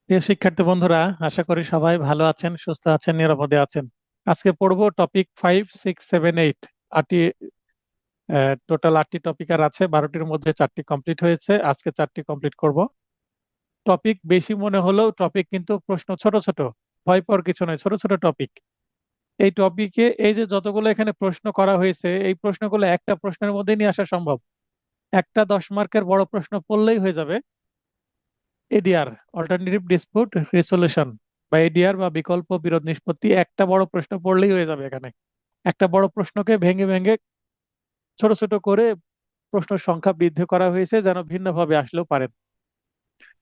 প্রিয় শিক্ষার্থী বন্ধুরা, আশা করি সবাই ভালো আছেন, সুস্থ আছেন, নিরাপদে আছেন। আজকে পড়বো টপিক 5, 6, 7, 8। আটটি টোটাল 8টি টপিক আর আছে, 12টির মধ্যে 4টি কমপ্লিট হয়েছে, আজকে 4টি কমপ্লিট করব। টপিক বেশি মনে হলেও টপিক কিন্তু প্রশ্ন ছোট ছোট, ভয় পাওয়ার কিছু নয়, ছোট ছোট টপিক। এই টপিকে এই যে যতগুলো এখানে প্রশ্ন করা হয়েছে, এই প্রশ্নগুলো একটা প্রশ্নের মধ্যে নিয়ে আসা সম্ভব। একটা 10 মার্কের বড় প্রশ্ন পড়লেই হয়ে যাবে। এডিআর, অল্টারনেটিভ ডিসপুট রেজলিউশন, বা এডিআর বা বিকল্প বিরোধ নিষ্পত্তি, একটা বড় প্রশ্ন পড়লেই হয়ে যাবে এখানে। একটা বড় প্রশ্নকে ভেঙে ভেঙে ছোট ছোট করে প্রশ্নের সংখ্যা বৃদ্ধি করা হয়েছে যেন ভিন্নভাবে আসলেও পারেন।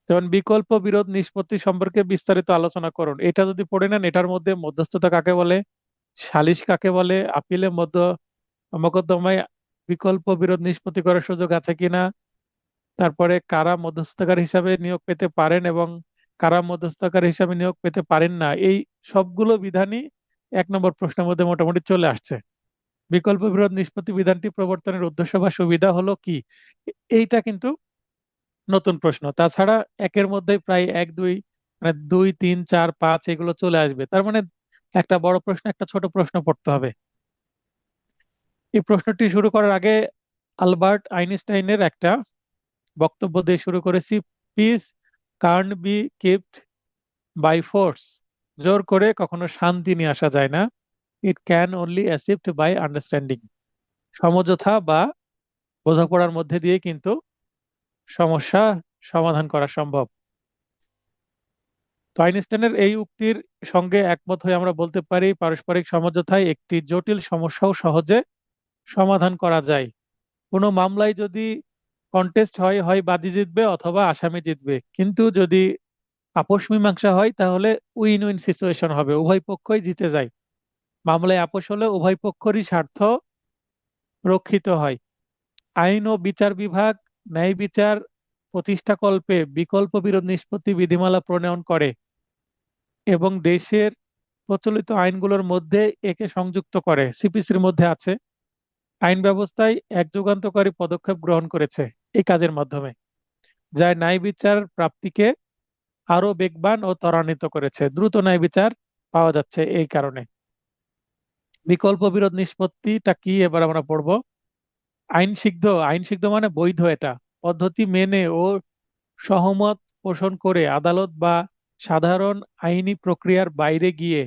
যেমন বিকল্প বিরোধ নিষ্পত্তি সম্পর্কে বিস্তারিত আলোচনা করুন, এটা যদি পড়ে নেন, এটার মধ্যে মধ্যস্থতা কাকে বলে, সালিস কাকে বলে, আপিলে মোকদ্দমায় বিকল্প বিরোধ নিষ্পত্তি করার সুযোগ আছে কিনা, তারপরে কারা মধ্যস্থতাকারী হিসাবে নিয়োগ পেতে পারেন এবং কারা মধ্যস্থতাকারী হিসাবে নিয়োগ পেতে পারেন না, এই সবগুলো বিধানই 1 নম্বর প্রশ্নের মধ্যে মোটামুটি চলে আসছে। বিকল্প বিরোধ নিষ্পত্তি বিধানটি প্রবর্তনের উদ্দেশ্য বা সুবিধা হলো কি, এইটা কিন্তু নতুন প্রশ্ন। তাছাড়া একের মধ্যে প্রায় 1, 2, মানে 2, 3, 4, 5 এগুলো চলে আসবে। তার মানে একটা বড় প্রশ্ন, একটা ছোট প্রশ্ন পড়তে হবে। এই প্রশ্নটি শুরু করার আগে আলবার্ট আইনস্টাইনের একটা বক্তব্য দিয়ে শুরু করেছি। পিস কার্ন বি কিপড বাই ফোর্স, জোর করে কখনো শান্তি নিয়ে আসা যায় না। It can only achieved by understanding, সমঝোতা বা বোঝাপড়ার মধ্যে দিয়ে কিন্তু সমস্যা সমাধান করা সম্ভব। তো আইনস্টাইনের এই উক্তির সঙ্গে একমত হয়ে আমরা বলতে পারি পারস্পরিক সমঝোতায় একটি জটিল সমস্যাও সহজে সমাধান করা যায়। কোনো মামলায় যদি কন্টেস্ট হয়, হয় বাদী জিতবে অথবা আসামি জিতবে, কিন্তু যদি আপোষ মীমাংসা হয় তাহলে উইন উইন সিচুয়েশন হবে, উভয় পক্ষই জিতে যায়। মামলায় আপোষ হলে উভয় পক্ষেরই স্বার্থ রক্ষিত হয়। আইন ও বিচার বিভাগ ন্যায় বিচার প্রতিষ্ঠাকল্পে বিকল্প বিরোধ নিষ্পত্তি বিধিমালা প্রণয়ন করে এবং দেশের প্রচলিত আইনগুলোর মধ্যে একে সংযুক্ত করে, সিপিসির মধ্যে আছে। আইন ব্যবস্থায় এক যুগান্তকারী পদক্ষেপ গ্রহণ করেছে এই কাজের মাধ্যমে, যা ন্যায় বিচার প্রাপ্তিকে আরো বেগবান ও ত্বরান্বিত করেছে। দ্রুত ন্যায় বিচার পাওয়া যাচ্ছে এই কারণে। বিকল্প বিরোধ নিষ্পত্তিটা কি এবার আমরা পড়বো। আইন সিদ্ধ মানে বৈধ, এটা পদ্ধতি মেনে ও সহমত পোষণ করে আদালত বা সাধারণ আইনি প্রক্রিয়ার বাইরে গিয়ে,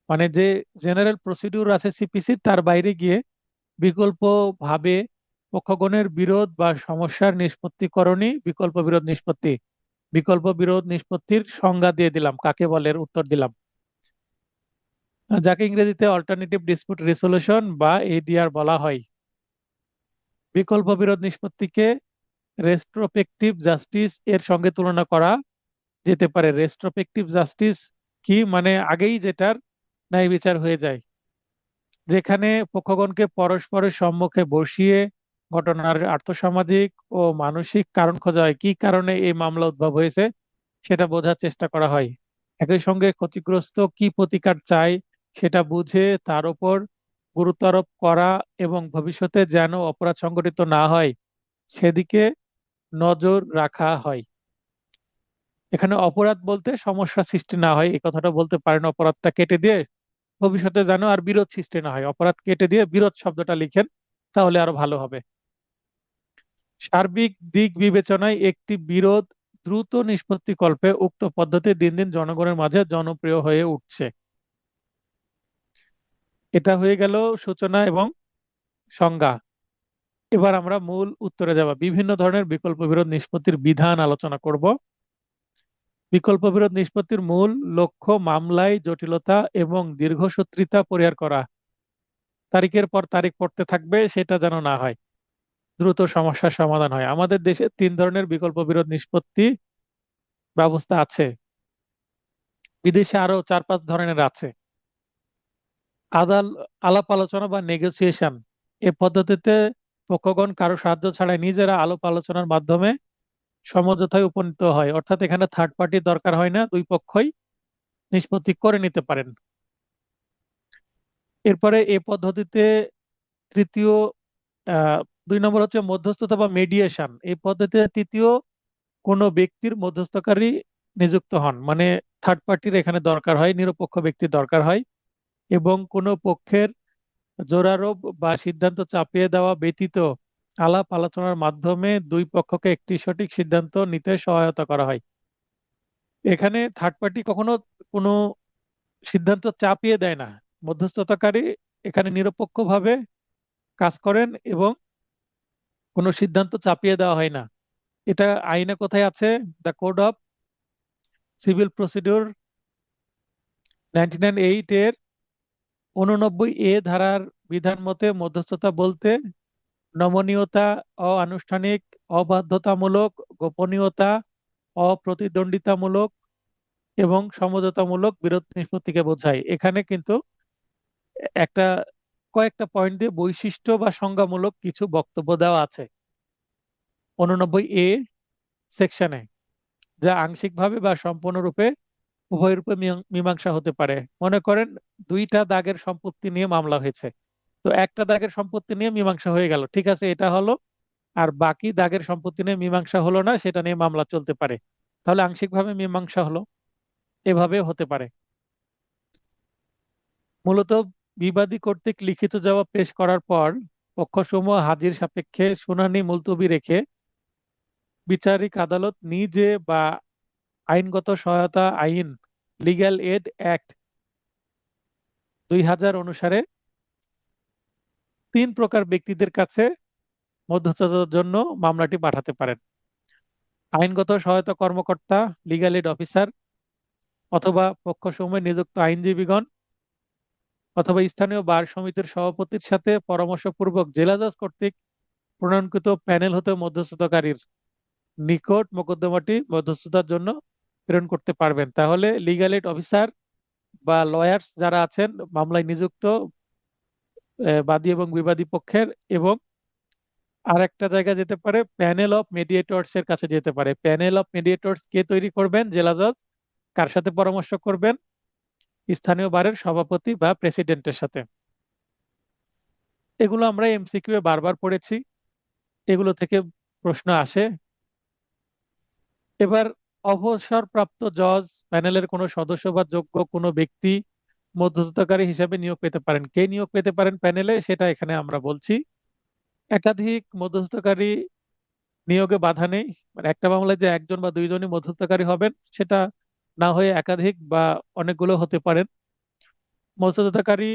মানে যে জেনারেল প্রসিডিউর আছে সিপিসির, তার বাইরে গিয়ে বিকল্প ভাবে পক্ষগণের বিরোধ বা সমস্যার নিষ্পত্তিকরণই বিকল্প বিরোধ নিষ্পত্তি। বিকল্প বিরোধ নিষ্পত্তির সংজ্ঞা দিয়ে দিলাম, কাকে বলে এর উত্তর দিলাম, যাকে ইংরেজিতে অল্টারনেটিভ ডিসপিউট রেজলিউশন বা এডিআর বলা হয়। বিকল্প বিরোধ নিষ্পত্তিকে রেস্ট্রোস্পেকটিভ জাস্টিস এর সঙ্গে তুলনা করা যেতে পারে। রেস্ট্রোস্পেকটিভ জাস্টিস কি, মানে আগেই যেটার ন্যায় বিচার হয়ে যায়, যেখানে পক্ষগণকে পরস্পরের সম্মুখে বসিয়ে ঘটনার আর্থসামাজিক ও মানসিক কারণ খোঁজা হয়, কি কারণে এই মামলা উদ্ভব হয়েছে সেটা বোঝার চেষ্টা করা হয়। একই সঙ্গে ক্ষতিগ্রস্ত কি প্রতিকার চায় সেটা বুঝে তার উপর গুরুত্ব আরোপ করা এবং ভবিষ্যতে যেন অপরাধ সংঘটিত না হয় সেদিকে নজর রাখা হয়। এখানে অপরাধ বলতে সমস্যা সৃষ্টি না হয় এই কথাটা বলতে পারেন, অপরাধটা কেটে দিয়ে ভবিষ্যতে যেন আর বিরোধ সৃষ্টি না হয়, অপরাধ কেটে দিয়ে বিরোধ শব্দটা লিখেন, তাহলে আরো ভালো হবে। সার্বিক দিক বিবেচনায় একটি বিরোধ দ্রুত নিষ্পত্তি কল্পে উক্ত পদ্ধতি দিন দিন জনগণের মাঝে জনপ্রিয় হয়ে উঠছে। এটা হয়ে গেল সূচনা এবং সংজ্ঞা। এবার আমরা মূল উত্তরে যাব, বিভিন্ন ধরনের বিকল্প বিরোধ নিষ্পত্তির বিধান আলোচনা করব। বিকল্প বিরোধ নিষ্পত্তির মূল লক্ষ্য মামলায় জটিলতা এবং দীর্ঘসূত্রিতা পরিহার করা। তারিখের পর তারিখ পড়তে থাকবে, সেটা যেন না হয়, দ্রুত সমস্যার সমাধান হয়। আমাদের দেশে 3 ধরনের বিকল্প বিরোধ নিষ্পত্তি ব্যবস্থা আছে, বিদেশে আরো 4, 5 ধরনের আছে। আদাল আলাপ আলোচনা বা নেগোসিয়েশন, এ পদ্ধতিতে পক্ষগণ কারো সাহায্য ছাড়াই নিজেরা আলাপ আলোচনার মাধ্যমে সমঝোতায় উপনীত হয়, অর্থাৎ এখানে থার্ড পার্টি দরকার হয় না, দুই পক্ষই নিষ্পত্তি করে নিতে পারেন। এরপরে এ পদ্ধতিতে তৃতীয়, আহ 2 নম্বর হচ্ছে মধ্যস্থতা বা মেডিয়েশন। এই পদ্ধতিতে তৃতীয় কোনো ব্যক্তির মধ্যস্থকারী নিযুক্ত হন, মানে থার্ড পার্টির এখানে দরকার হয়, নিরপেক্ষ ব্যক্তির দরকার হয়, এবং কোনো পক্ষের জোরারোপ বা সিদ্ধান্ত চাপিয়ে দেওয়া ব্যতীত আলাপ আলোচনার মাধ্যমে দুই পক্ষকে একটি সঠিক সিদ্ধান্ত নিতে সহায়তা করা হয়। এখানে থার্ড পার্টি কখনো কোনো সিদ্ধান্ত চাপিয়ে দেয় না। মধ্যস্থতাকারী এখানে নিরপেক্ষভাবে কাজ করেন এবং কোনো সিদ্ধান্ত চাপিয়ে দেওয়া হয় না। এটা আইনে কোথায় আছে? The code of civil procedure 1998 এর 89 ধারার বিধান মতে মধ্যস্থতা বলতে নমনীয়তা, অনানুষ্ঠানিক, অবাধ্যতামূলক, গোপনীয়তা, অপ্রতিদ্বন্দ্বিতামূলক এবং সমঝোতামূলক বিরোধ নিষ্পত্তিকে বোঝায়। এখানে কিন্তু একটা কয়েকটা পয়েন্ট দিয়ে বৈশিষ্ট্য বা সংজ্ঞামূলক কিছু বক্তব্য দেওয়া আছে 89 সেকশনে, যা আংশিকভাবে বা সম্পূর্ণরূপে উভয় রূপে মীমাংসা হতে পারে। মনে করেন দুইটা দাগের সম্পত্তি নিয়ে মামলা হয়েছে, তো একটা দাগের সম্পত্তি নিয়ে মীমাংসা হয়ে গেল, ঠিক আছে, এটা হলো। আর বাকি দাগের সম্পত্তি নিয়ে মীমাংসা হলো না, সেটা নিয়ে মামলা চলতে পারে। তাহলে আংশিকভাবে মীমাংসা হলো, এভাবে হতে পারে। মূলত বিবাদী কর্তৃক লিখিত জবাব পেশ করার পর পক্ষসমূহ হাজির সাপেক্ষে শুনানি মুলতবি রেখে বিচারিক আদালত নিজে বা আইনগত সহায়তা আইন, লিগ্যাল এড অ্যাক্ট 2000 অনুসারে 3 প্রকার ব্যক্তিদের কাছে মধ্যস্থতার জন্য মামলাটি পাঠাতে পারেন: আইনগত সহায়তা কর্মকর্তা, লিগ্যাল এড অফিসার, অথবা পক্ষসমূহে নিযুক্ত আইনজীবীগণ, অথবা স্থানীয় বার সমিতির সভাপতির সাথে পরামর্শপূর্বক জেলা জজ কর্তৃক প্রণয়নকৃত প্যানেল হতে মধ্যস্থতাকারীর নিকট মোকদ্দমাটি মধ্যস্থতার জন্য প্রেরণ করতে পারবেন। তাহলে লিগ্যাল এড অফিসার বা লয়ার্স যারা আছেন মামলায় নিযুক্ত, বাদী এবং বিবাদী পক্ষের, এবং আর একটা জায়গা যেতে পারে প্যানেল অফ মেডিয়েটরস এর কাছে যেতে পারে। প্যানেল অফ মেডিয়েটরস কে তৈরি করবেন? জেলা জজ। কার সাথে পরামর্শ করবেন? স্থানীয় বারের সভাপতি বা প্রেসিডেন্টের সাথে। এগুলো আমরা এমসিকিউ এ বারবার পড়েছি, এগুলো থেকে প্রশ্ন আসে। এবার অবসরপ্রাপ্ত জজ প্যানেলের কোনো সদস্য বা যোগ্য কোনো ব্যক্তি মধ্যস্থতাকারী হিসাবে নিয়োগ পেতে পারেন। কে নিয়োগ পেতে পারেন প্যানেলে, সেটা এখানে আমরা বলছি। একাধিক মধ্যস্থতাকারী নিয়োগে বাধা নেই, মানে একটা মামলায় যে একজন বা দুইজনই মধ্যস্থতাকারী হবেন সেটা না হয়ে একাধিক বা অনেকগুলো হতে পারেন। মধ্যস্থতাকারী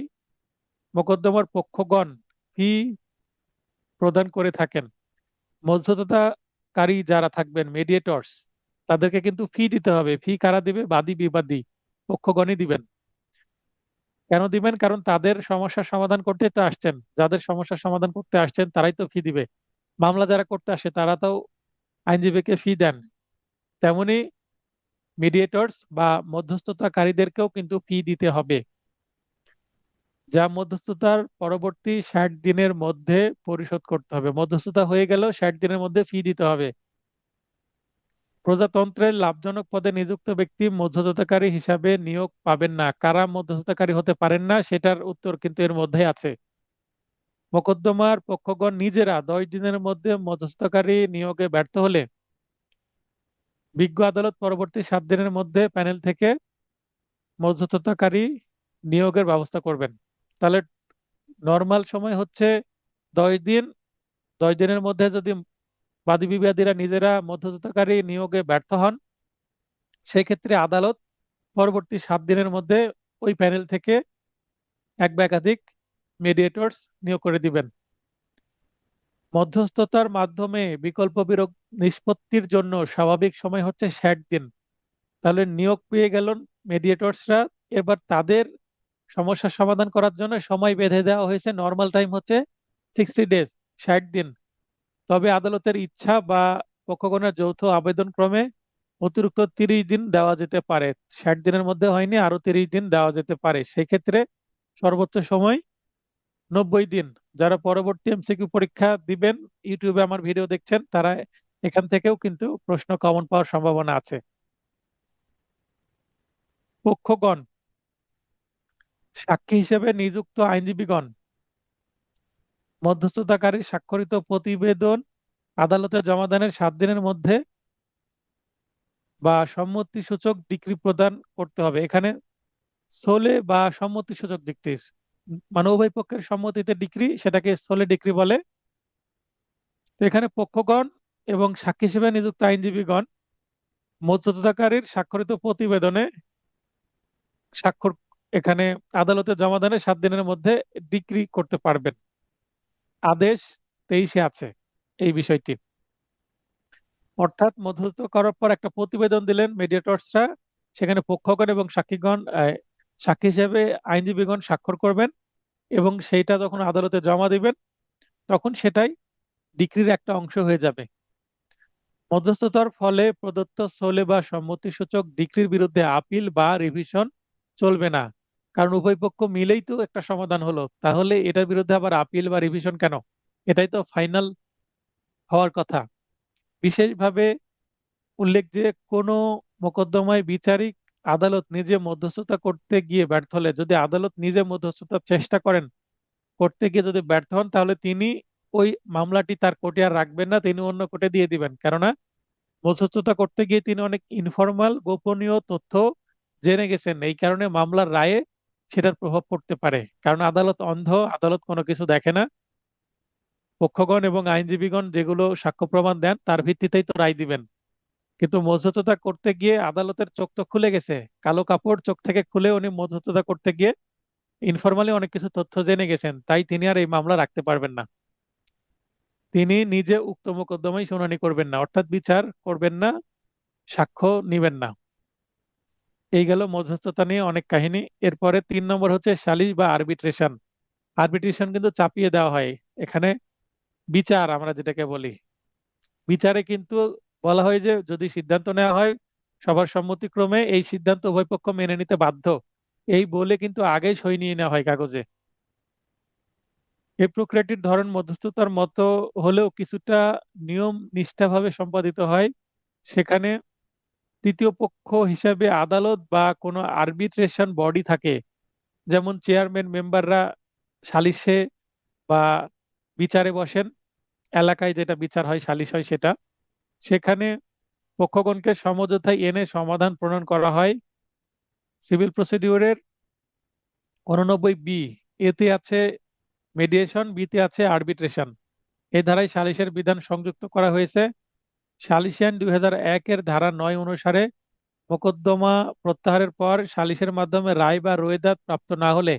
মোকদ্দমার পক্ষগণ ফি প্রদান করে থাকেন। মধ্যস্থতাকারী যারা থাকবেন মিডিয়েটরস, তাদেরকে কিন্তু ফি দিতে হবে। ফি কারা দিবে? বাদী বিবাদী পক্ষগণই দিবেন। কেন দিবেন? কারণ তাদের সমস্যার সমাধান করতে তো আসছেন, যাদের সমস্যার সমাধান করতে আসছেন তারাই তো ফি দিবে। মামলা যারা করতে আসে তারা তো আইনজীবীকে ফি দেন, তেমনি মিডিয়েটরস বা মধ্যস্থতাকারীদেরকেও কিন্তু ফি দিতে হবে, যা মধ্যস্থতার পরবর্তী 60 দিনের মধ্যে পরিশোধ করতে হবে। মধ্যস্থতা হয়ে গেল, 60 দিনের মধ্যে ফি দিতে হবে। প্রজাতন্ত্রের লাভজনক পদে নিযুক্ত ব্যক্তি মধ্যস্থতাকারী হিসাবে নিয়োগ পাবেন না। কারা মধ্যস্থতাকারী হতে পারেন না সেটার উত্তর কিন্তু এর মধ্যে আছে। মোকদ্দমার পক্ষগণ নিজেরা 10 দিনের মধ্যে মধ্যস্থতাকারী নিয়োগে ব্যর্থ হলে বিজ্ঞ আদালত পরবর্তী 7 দিনের মধ্যে প্যানেল থেকে মধ্যস্থতাকারী নিয়োগের ব্যবস্থা করবেন। তাহলে নর্মাল সময় হচ্ছে 10 দিন। 10 দিনের মধ্যে যদি বাদী বিবাদীরা নিজেরা মধ্যস্থতাকারী নিয়োগে ব্যর্থ হন, সেক্ষেত্রে আদালত পরবর্তী 7 দিনের মধ্যে ওই প্যানেল থেকে এক বা একাধিক মিডিয়েটরস নিয়োগ করে দিবেন। মধ্যস্থতার মাধ্যমে বিকল্প বিরোধ নিষ্পত্তির জন্য স্বাভাবিক সময় হচ্ছে 60 দিন। তাহলে নিয়োগ পেয়ে গেল মিডিয়েটরসরা, এবার তাদের সমস্যার সমাধান করার জন্য সময় বেঁধে দেওয়া হয়েছে, নর্মাল টাইম হচ্ছে 60 ডেজ, 60 দিন। তবে আদালতের ইচ্ছা বা পক্ষগণের যৌথ আবেদন ক্রমে অতিরিক্ত 30 দিন দেওয়া যেতে পারে। 60 দিনের মধ্যে হয়নি, আরো 30 দিন দেওয়া যেতে পারে। সেক্ষেত্রে সর্বোচ্চ সময় 90 দিন। যারা পরবর্তী এমসিকিউ পরীক্ষা দিবেন, ইউটিউবে আমার ভিডিও দেখছেন, তারা এখান থেকেও কিন্তু প্রশ্ন কমন পাওয়ার সম্ভাবনা আছে। পক্ষগণ, সাক্ষী হিসেবে নিযুক্ত আইনজীবীগণ, মধ্যস্থতাকারী স্বাক্ষরিত প্রতিবেদন আদালতে জমা দানের 7 দিনের মধ্যে বা সম্মতিসূচক ডিক্রি প্রদান করতে হবে। এখানে সোলে বা সম্মতিসূচক ডিক্রি, মানে উভয় পক্ষের সম্মতিতে ডিক্রি, সেটাকে সোলে ডিক্রি বলে। তো এখানে পক্ষগণ এবং সাক্ষী হিসেবে নিযুক্ত আইনজীবীগণ মধ্যস্থতাকারীর স্বাক্ষরিত প্রতিবেদনে স্বাক্ষর এখানে আদালতে জমাদানের 7 দিনের মধ্যে ডিক্রি করতে পারবেন। আদেশ 23-এ আছে এই বিষয়টি। অর্থাৎ মধ্যস্থতা করার পর একটা প্রতিবেদন দিলেন মিডিয়েটরসরা, সেখানে পক্ষগণ এবং সাক্ষীগণ সাক্ষী হিসেবে আইনজীবীগণ স্বাক্ষর করবেন, এবং সেইটা যখন আদালতে জমা দিবেন তখন সেটাই ডিক্রির একটা অংশ হয়ে যাবে। মধ্যস্থতার ফলে প্রদত্ত সোলে বা সম্মতিসূচক ডিক্রির বিরুদ্ধে আপিল বা রিভিশন চলবে না, কারণ উভয় পক্ষ মিলেই তো একটা সমাধান হলো, তাহলে এটার বিরুদ্ধে আবার আপিল বা রিভিশন কেন? এটাই তো ফাইনাল হওয়ার কথা। বিশেষভাবে উল্লেখ যে কোনো মোকদ্দমায় বিচারিক আদালত নিজে মধ্যস্থতা করতে গিয়ে ব্যর্থ হলে, যদি আদালত নিজে মধ্যস্থতার চেষ্টা করেন, করতে গিয়ে যদি ব্যর্থ হন, তাহলে তিনি ওই মামলাটি তার কোর্টে আর রাখবেন না, তিনি অন্য কোর্টে দিয়ে দিবেন। কেননা মধ্যস্থতা করতে গিয়ে তিনি অনেক ইনফরমাল গোপনীয় তথ্য জেনে গেছেন, এই কারণে মামলার রায়ে সেটার প্রভাব পড়তে পারে। কারণ আদালত অন্ধ, আদালত কোনো কিছু দেখে না। পক্ষগণ এবং আইনজীবীগণ যেগুলো সাক্ষ্য প্রমাণ দেন তার ভিত্তিতেই তো রায় দিবেন। কিন্তু মধ্যস্থতা করতে গিয়ে আদালতের চোখ তো খুলে গেছে, কালো কাপড় চোখ থেকে খুলে উনি মধ্যস্থতা করতে গিয়ে ইনফরমালি অনেক কিছু তথ্য জেনে গেছেন, তাই তিনি আর এই মামলা রাখতে পারবেন না। তিনি নিজে উক্ত মোকদ্দমায় শুনানি করবেন না, অর্থাৎ বিচার করবেন না, সাক্ষ্য নিবেন না। এই গেল মধ্যস্থতা নিয়ে অনেক কাহিনী। এরপরে 3 নম্বর হচ্ছে সালিশ বা আরবিট্রেশন। আরবিট্রেশন কিন্তু চাপিয়ে দেওয়া হয় এখানে। বিচার আমরা যেটাকে বলি, বিচারে কিন্তু বলা হয় যে যদি সিদ্ধান্ত নেওয়া হয় সবার সম্মতিক্রমে, এই সিদ্ধান্ত উভয় পক্ষ মেনে নিতে বাধ্য, এই বলে কিন্তু আগেই সই নিয়ে নেওয়া হয় কাগজে। এই প্রক্রিয়াটির ধরন মধ্যস্থতার মতো হলেও কিছুটা নিয়ম নিষ্ঠাভাবে সম্পাদিত হয়। সেখানে তৃতীয় পক্ষ হিসাবে আদালত বা কোনো আরবিট্রেশন বডি থাকে, যেমন চেয়ারম্যান মেম্বাররা সালিশে বা বিচারে বসেন, এলাকায় যেটা বিচার হয় সালিশ হয় সেটা। সেখানে পক্ষগণকে সমঝোতায় এনে সমাধান প্রণয়ন করা হয়। সিভিল প্রসিডিউরের 89 বি, এতে আছে মিডিয়েশন, বিতে আছে আরবিট্রেশন। এই ধারায় সালিশের বিধান সংযুক্ত করা হয়েছে। সালিসি আইন 2001-এর ধারা 9 অনুসারে মোকদ্দমা প্রত্যাহারের পর সালিসের মাধ্যমে রায় বা রোয়েদাদ প্রাপ্ত না হলে,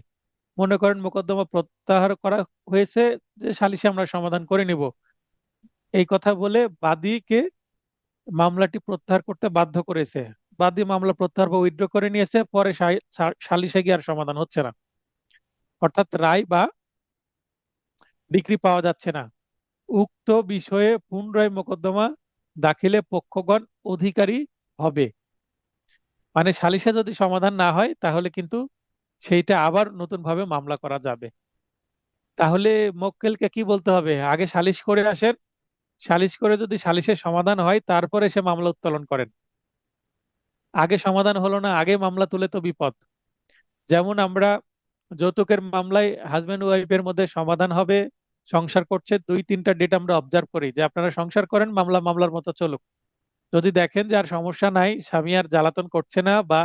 মনে করেন মোকদ্দমা প্রত্যাহার করা হয়েছে, যে সালিসে আমরা সমাধান করে নিব, এই কথা বলে বাদীকে মামলাটি প্রত্যাহার করতে বাধ্য করেছে। বাদী মামলা প্রত্যাহার বা উইথড্র করে নিয়েছে, পরে সালিসে গিয়ে আর সমাধান হচ্ছে না, অর্থাৎ রায় বা ডিক্রি পাওয়া যাচ্ছে না। উক্ত বিষয়ে পুনরায় মোকদ্দমা দাখিলে পক্ষগণ অধিকারী হবে। মানে সালিসে যদি সমাধান না হয় তাহলে কিন্তু সেইটা আবার নতুন ভাবে মামলা করা যাবে। তাহলে মক্কেলকে কি বলতে হবে? আগে সালিশ করে আসেন, সালিশ করে যদি সালিশের সমাধান হয় তারপরে সে মামলা উত্তোলন করেন। আগে সমাধান হলো না, আগে মামলা তুলে তো বিপদ। যেমন আমরা যৌতুকের মামলায় হাজবেন্ড ওয়াইফের মধ্যে সমাধান হবে, সংসার করছে, 2-3টা ডেট আমরা অবজার্ভ করি যে আপনারা সংসার করেন, মামলা মামলার মতো চলুক। যদি দেখেন যে আর সমস্যা নাই, স্বামী আর জ্বালাতন করছে না, বা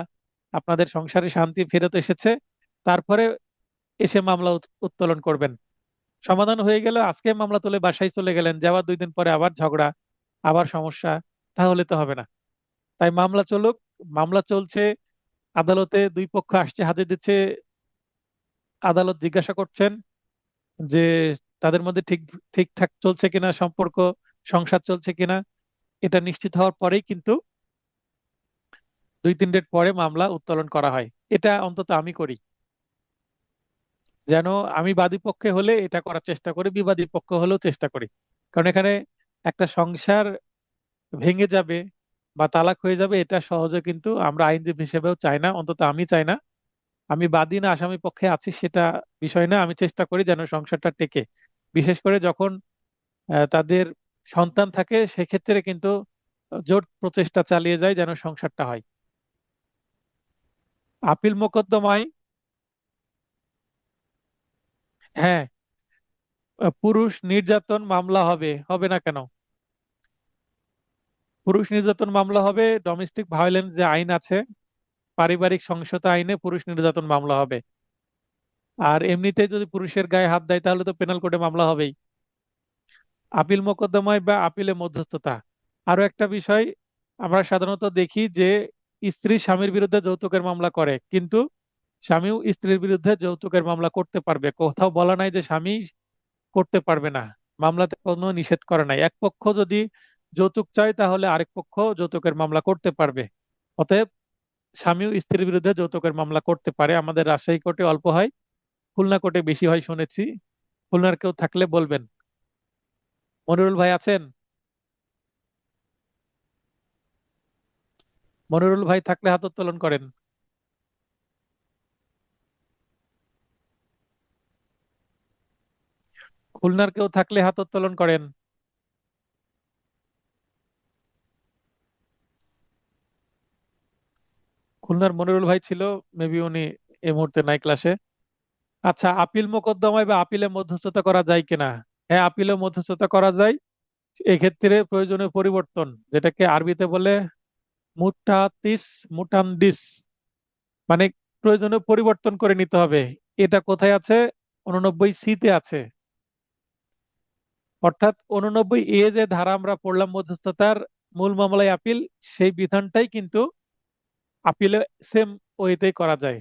আপনাদের সংসারে শান্তি ফেরত এসেছে, তারপরে এসে মামলা উত্তোলন করবেন। সমাধান হয়ে গেল, আজকে মামলা তুলে বাসায় চলে গেলেন, যাওয়ার 2 দিন পরে আবার ঝগড়া, আবার সমস্যা, তাহলে তো হবে না। তাই মামলা চলুক। মামলা চলছে, আদালতে দুই পক্ষ আসছে, হাজির দিচ্ছে, আদালত জিজ্ঞাসা করছেন যে তাদের মধ্যে ঠিকঠাক চলছে কিনা সম্পর্ক, সংসার চলছে কিনা। এটা নিশ্চিত হওয়ার পরেই কিন্তু 2-3 ডেট পরে মামলা উত্তোলন করা হয়। এটা অন্তত আমি করি, যেন আমি বাদী পক্ষে হলে এটা করার চেষ্টা করি, বিবাদী পক্ষ হলেও চেষ্টা করি। কারণ এখানে একটা সংসার ভেঙে যাবে বা তালাক হয়ে যাবে, এটা সহজে কিন্তু আমরা আইনজীবী হিসেবেও চাই না, অন্তত আমি চাই না। আমি বাদী না আসামি পক্ষে আছি সেটা বিষয় না, আমি চেষ্টা করি যেন সংসারটা টেকে। বিশেষ করে যখন তাদের সন্তান থাকে, সেক্ষেত্রে কিন্তু জোর প্রচেষ্টা চালিয়ে যায় যেন সংসারটা হয়। আপিল মোকদ্দমায়, হ্যাঁ, পুরুষ নির্যাতন মামলা হবে, হবে না কেন? পুরুষ নির্যাতন মামলা হবে ডোমেস্টিক ভায়োলেন্স যে আইন আছে, পারিবারিক সহিংসতা আইনে পুরুষ নির্যাতন মামলা হবে। আর এমনিতে যদি পুরুষের গায়ে হাত দেয় তাহলে তো পেনাল কোর্টে মামলা হবেই। আপিল মোকদ্দমায় বা আপিলে মধ্যস্থতা। আরো একটা বিষয়, আমরা সাধারণত দেখি যে স্ত্রী স্বামীর বিরুদ্ধে যৌতুকের মামলা করে, কিন্তু স্বামীও স্ত্রীর বিরুদ্ধে যৌতুকের মামলা করতে পারবে। কোথাও বলা নাই যে স্বামী করতে পারবে না, মামলাতে কোনো নিষেধ করা নাই। এক পক্ষ যদি যৌতুক চায় তাহলে আরেক পক্ষ যৌতুকের মামলা করতে পারবে। অতএব স্বামীও স্ত্রীর বিরুদ্ধে যৌতুকের মামলা করতে পারে। আমাদের রাজশাহী কোর্টে অল্প হয়, খুলনা কোর্টে বেশি হয় শুনেছি। খুলনার কেউ থাকলে বলবেন। মনিরুল ভাই আছেন? মনিরুল ভাই থাকলে হাত উত্তোলন করেন। খুলনার কেউ থাকলে হাত উত্তোলন করেন। খুলনার মনিরুল ভাই ছিল, মেবি উনি এই মুহূর্তে নাই ক্লাসে। আচ্ছা, আপিল মোকদ্দমায় বা আপিলে মধ্যস্থতা করা যায় কিনা? হ্যাঁ, আপিলে মধ্যস্থতা করা যায়। এক্ষেত্রে প্রয়োজনীয় পরিবর্তন, যেটাকে আরবিতে বলে মুটাতিস মুটান্ডিস, মানে প্রয়োজনীয় পরিবর্তন করে নিতে হবে। এটা কোথায় আছে? 89 তে আছে। অর্থাৎ 89 যে ধারা আমরা পড়লাম মধ্যস্থতার মূল মামলায় আপিল, সেই বিধানটাই কিন্তু আপিলে সেম ওয়েতেই করা যায়।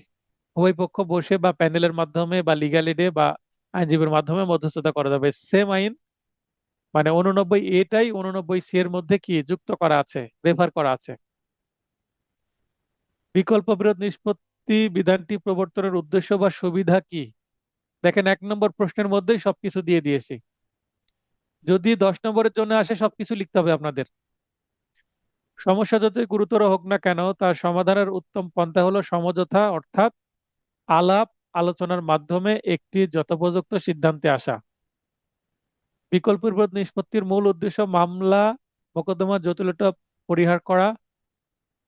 উভয় পক্ষ বসে বা প্যানেলের মাধ্যমে বা লিগ্যাল এডে বা আইনজীবীর মাধ্যমে মধ্যস্থতা করা যাবে, সেম আইন। মানে 89 এটাই 89 এর মধ্যে কি যুক্ত করা আছে, রেফার করা আছে। বিকল্প বিরোধ নিষ্পত্তি বিধানটি প্রবর্তনের উদ্দেশ্য বা সুবিধা কি? দেখেন, 1 নম্বর প্রশ্নের মধ্যেই সবকিছু দিয়ে দিয়েছি। যদি 10 নম্বরের জন্য আসে সবকিছু লিখতে হবে আপনাদের। সমস্যা যতই গুরুতর হোক না কেন, তার সমাধানের উত্তম পন্থা হলো সমঝোতা, অর্থাৎ আলাপ আলোচনার মাধ্যমে একটি যথোপযুক্ত সিদ্ধান্তে আসা। বিকল্প বিরোধ নিষ্পত্তির মূল উদ্দেশ্য মামলা মোকদ্দমা জটিলতা পরিহার করা,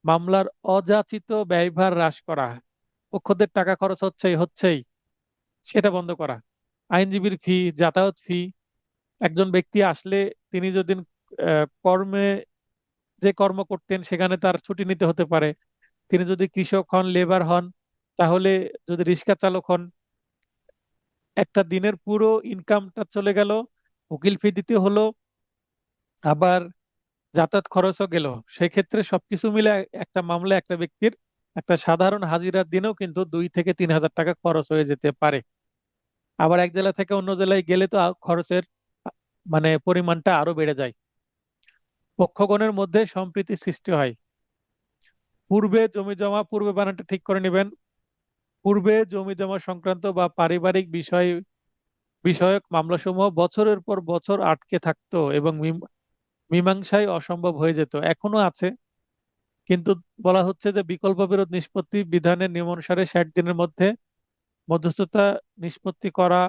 মামলার অযাচিত ব্যয়ভার হ্রাস করা, পক্ষদের টাকা খরচ হচ্ছেই হচ্ছেই সেটা বন্ধ করা, আইনজীবীর ফি, যাতায়াত ফি। একজন ব্যক্তি আসলে তিনি যদি কর্মে যে কর্ম করতেন সেখানে তার ছুটি নিতে হতে পারে। তিনি যদি কৃষক হন, লেবার হন, তাহলে যদি রিক্সা চালক হন, একটা দিনের পুরো ইনকামটা চলে গেল, উকিল ফি দিতে হলো, আবার যাতায়াত খরচও গেল। সেক্ষেত্রে সবকিছু মিলে একটা মামলা একটা ব্যক্তির একটা সাধারণ হাজিরার দিনেও কিন্তু 2 থেকে 3 হাজার টাকা খরচ হয়ে যেতে পারে। আবার এক জেলা থেকে অন্য জেলায় গেলে তো খরচের মানে পরিমাণটা আরো বেড়ে যায়। পক্ষগণের মধ্যে সম্প্রীতি সৃষ্টি হয়। পূর্বে জমি জমা, পূর্বে বানানটা ঠিক করে নেবেন। পূর্বে জমি জমা সংক্রান্ত বা পারিবারিক বিষয়ক মামলাসমূহ বছরের পর বছর আটকে থাকতো এবং মীমাংসায় অসম্ভব হয়ে যেত। এখনো আছে, কিন্তু বলা হচ্ছে যে বিকল্প বিরোধ নিষ্পত্তি বিধানের নিয়মানুসারে 60 দিনের মধ্যে মধ্যস্থতা নিষ্পত্তি করা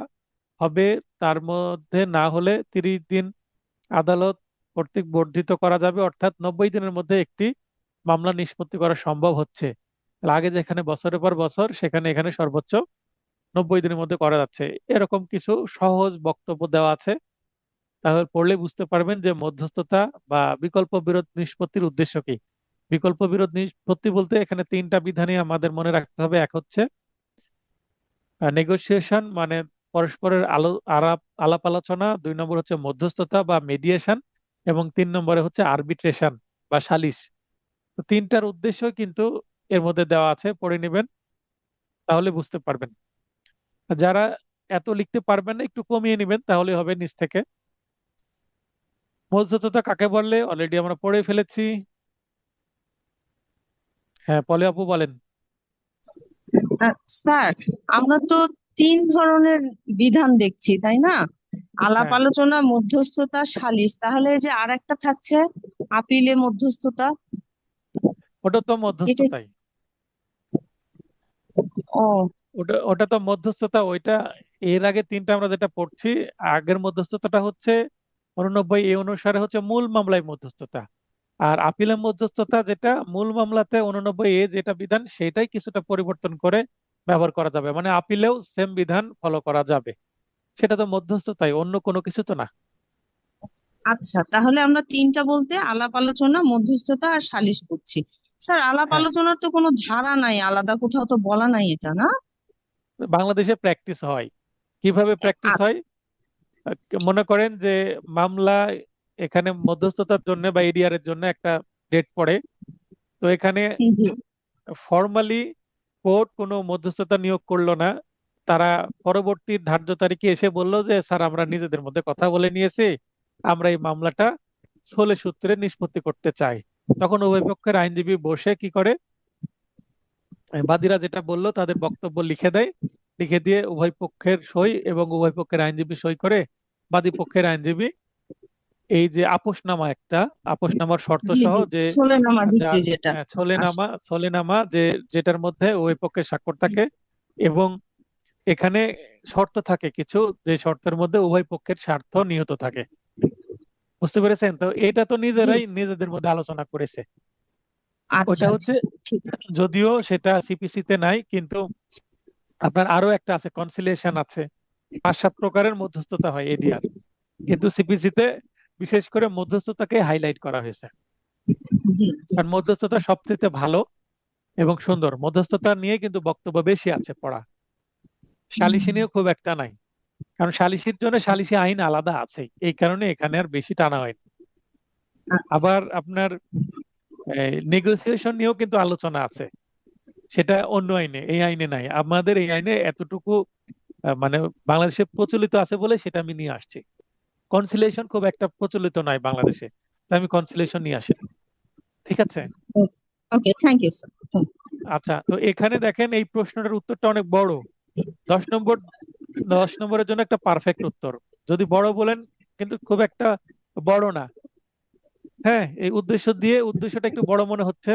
হবে। তার মধ্যে না হলে 30 দিন আদালত কর্তৃক বর্ধিত করা যাবে, অর্থাৎ 90 দিনের মধ্যে একটি মামলা নিষ্পত্তি করা সম্ভব হচ্ছে। তাহলে আগে যেখানে বছরের পর বছর, সেখানে এখানে সর্বোচ্চ 90 দিনের মধ্যে করা যাচ্ছে। এরকম কিছু সহজ বক্তব্য দেওয়া আছে। তাহলে পড়লে বুঝতে পারবেন যে মধ্যস্থতা বা বিকল্প বিরোধ নিষ্পত্তির উদ্দেশ্য কি। বিকল্প বিরোধ নিষ্পত্তি বলতে এখানে 3টা বিধানই আমাদের মনে রাখতে হবে। এক হচ্ছে নেগোসিয়েশন, মানে পরস্পরের আলাপ আলোচনা। 2 নম্বর হচ্ছে মধ্যস্থতা বা মেডিয়েশন, এবং 3 নম্বরে হচ্ছে আরবিট্রেশন বা সালিস। তো 3টার উদ্দেশ্য কিন্তু এর মধ্যে দেওয়া আছে, পড়ে নেবেন তাহলে বুঝতে পারবেন। আর যারা এত লিখতে পারবেন না একটু কমিয়ে নেবেন, তাহলে হবে নিচ থেকে। মধ্যস্থতা কাকে বললে অলরেডি আমরা পড়ে ফেলেছি। হ্যাঁ, পলে আপু বলেন। স্যার, আমরা তো তিন ধরনের বিধান দেখছি, তাই না? আলাপ হ্যাঁ, আলোচনা, মধ্যস্থতা, সালিস। তাহলে এই যে আর একটা থাকছে আপিলে মধ্যস্থতা, ওটা তো এটা মধ্যস্থতাই। ও ওটা ওটা তো মধ্যস্থতা ওইটা। এর আগে 3টা আমরা যেটা পড়ছি, আগের মধ্যস্থতাটা হচ্ছে 89 অনুসারে হচ্ছে মূল মামলায় মধ্যস্থতা। আর আপিলের মধ্যস্থতা যেটা মূল মামলাতে 89 যেটা বিধান, সেটাই কিছুটা পরিবর্তন করে ব্যবহার করা যাবে, মানে আপিলেও সেম বিধান ফলো করা যাবে। সেটা তো মধ্যস্থতাই, অন্য কোনো কিছু তো না। আচ্ছা, তাহলে আমরা তিনটা বলতে আলাপ আলোচনা, মধ্যস্থতা আর সালিশ করছি। স্যার, আলাপ হ্যাঁ, আলোচনার তো কোনো ধারা নাই, আলাদা কোথাও তো বলা নাই এটা, না? বাংলাদেশে প্র্যাকটিস হয়। কিভাবে প্র্যাকটিস আচ্ছা। হয়? মনে করেন যে মামলা, এখানে মধ্যস্থতার জন্য বা এডিআর এর জন্য একটা ডেট পড়ে। তো এখানে জি। ফর্মালি কোর্ট কোনো মধ্যস্থতা নিয়োগ করলো না। তারা পরবর্তী ধার্য তারিখে এসে বলল যে স্যার, আমরা নিজেদের মধ্যে কথা বলে নিয়েছি, আমরা এই মামলাটা স্থলে সূত্রে নিষ্পত্তি করতে চাই। তখন উভয় পক্ষের আইনজীবী বসে কি করে, বাদীরা যেটা বললো তাদের বক্তব্য লিখে দেয়। লিখে দিয়ে উভয় পক্ষের সই এবং উভয় পক্ষের আইনজীবী সই করে, বাদী পক্ষের আইনজীবী এই যে আপোসনামা, একটা আপোসনামার শর্ত জি সহ জি, যে সোলেনামা যার ডিক্রি যেটা। ছোলেনামা, ছোলেনামা যে যেটার মধ্যে উভয় পক্ষের স্বাক্ষর থাকে, এবং এখানে শর্ত থাকে কিছু, যে শর্তের মধ্যে উভয় পক্ষের স্বার্থ নিহত থাকে। বুঝতে পেরেছেন? তো এটা তো জি। নিজেরাই নিজেদের মধ্যে আলোচনা করেছে। আচ্ছা ওটা আচ্ছা, হচ্ছে, ঠিক। যদিও সেটা সিপিসি তে নাই, কিন্তু আপনার আরো একটা আছে, কনসিলিয়েশন আছে। 5-7 প্রকারের মধ্যস্থতা হয় এডিআর, কিন্তু সিপিসি তে বিশেষ করে মধ্যস্থতাকে হাইলাইট করা হয়েছে। জি জি। কারণ মধ্যস্থতা সবচেয়ে ভালো এবং সুন্দর। মধ্যস্থতা নিয়ে কিন্তু বক্তব্য বেশি আছে পড়া, সালিসি নিয়েও খুব একটা নাই। কারণ সালিসির জন্য সালিসি আচ্ছা আইন আলাদা আছে, এই কারণে এখানে আর বেশি টানা হয়নি। আচ্ছা। আবার আপনার নেগোসিয়েশন নিয়েও কিন্তু আলোচনা আছে, সেটা অন্য আইনে, এই আইনে নাই। আমাদের এই আইনে এতটুকু মানে বাংলাদেশে প্রচলিত আছে বলে সেটা আমি নিয়ে আসছি। কনসিলিয়েশন খুব একটা প্রচলিত নয় বাংলাদেশে, তাই আমি কনসিলিয়েশন নিয়ে আসি। ঠিক আছে। ওকে, থ্যাংক ইউ স্যার। আচ্ছা, তো এখানে দেখেন এই প্রশ্নটার উত্তরটা অনেক বড়। 10 নম্বর, 10 নম্বরের জন্য একটা পারফেক্ট উত্তর। যদি বড় বলেন, কিন্তু খুব একটা বড় না। হ্যাঁ, এই উদ্দেশ্য দিয়ে উদ্দেশ্যটা একটু বড় মনে হচ্ছে,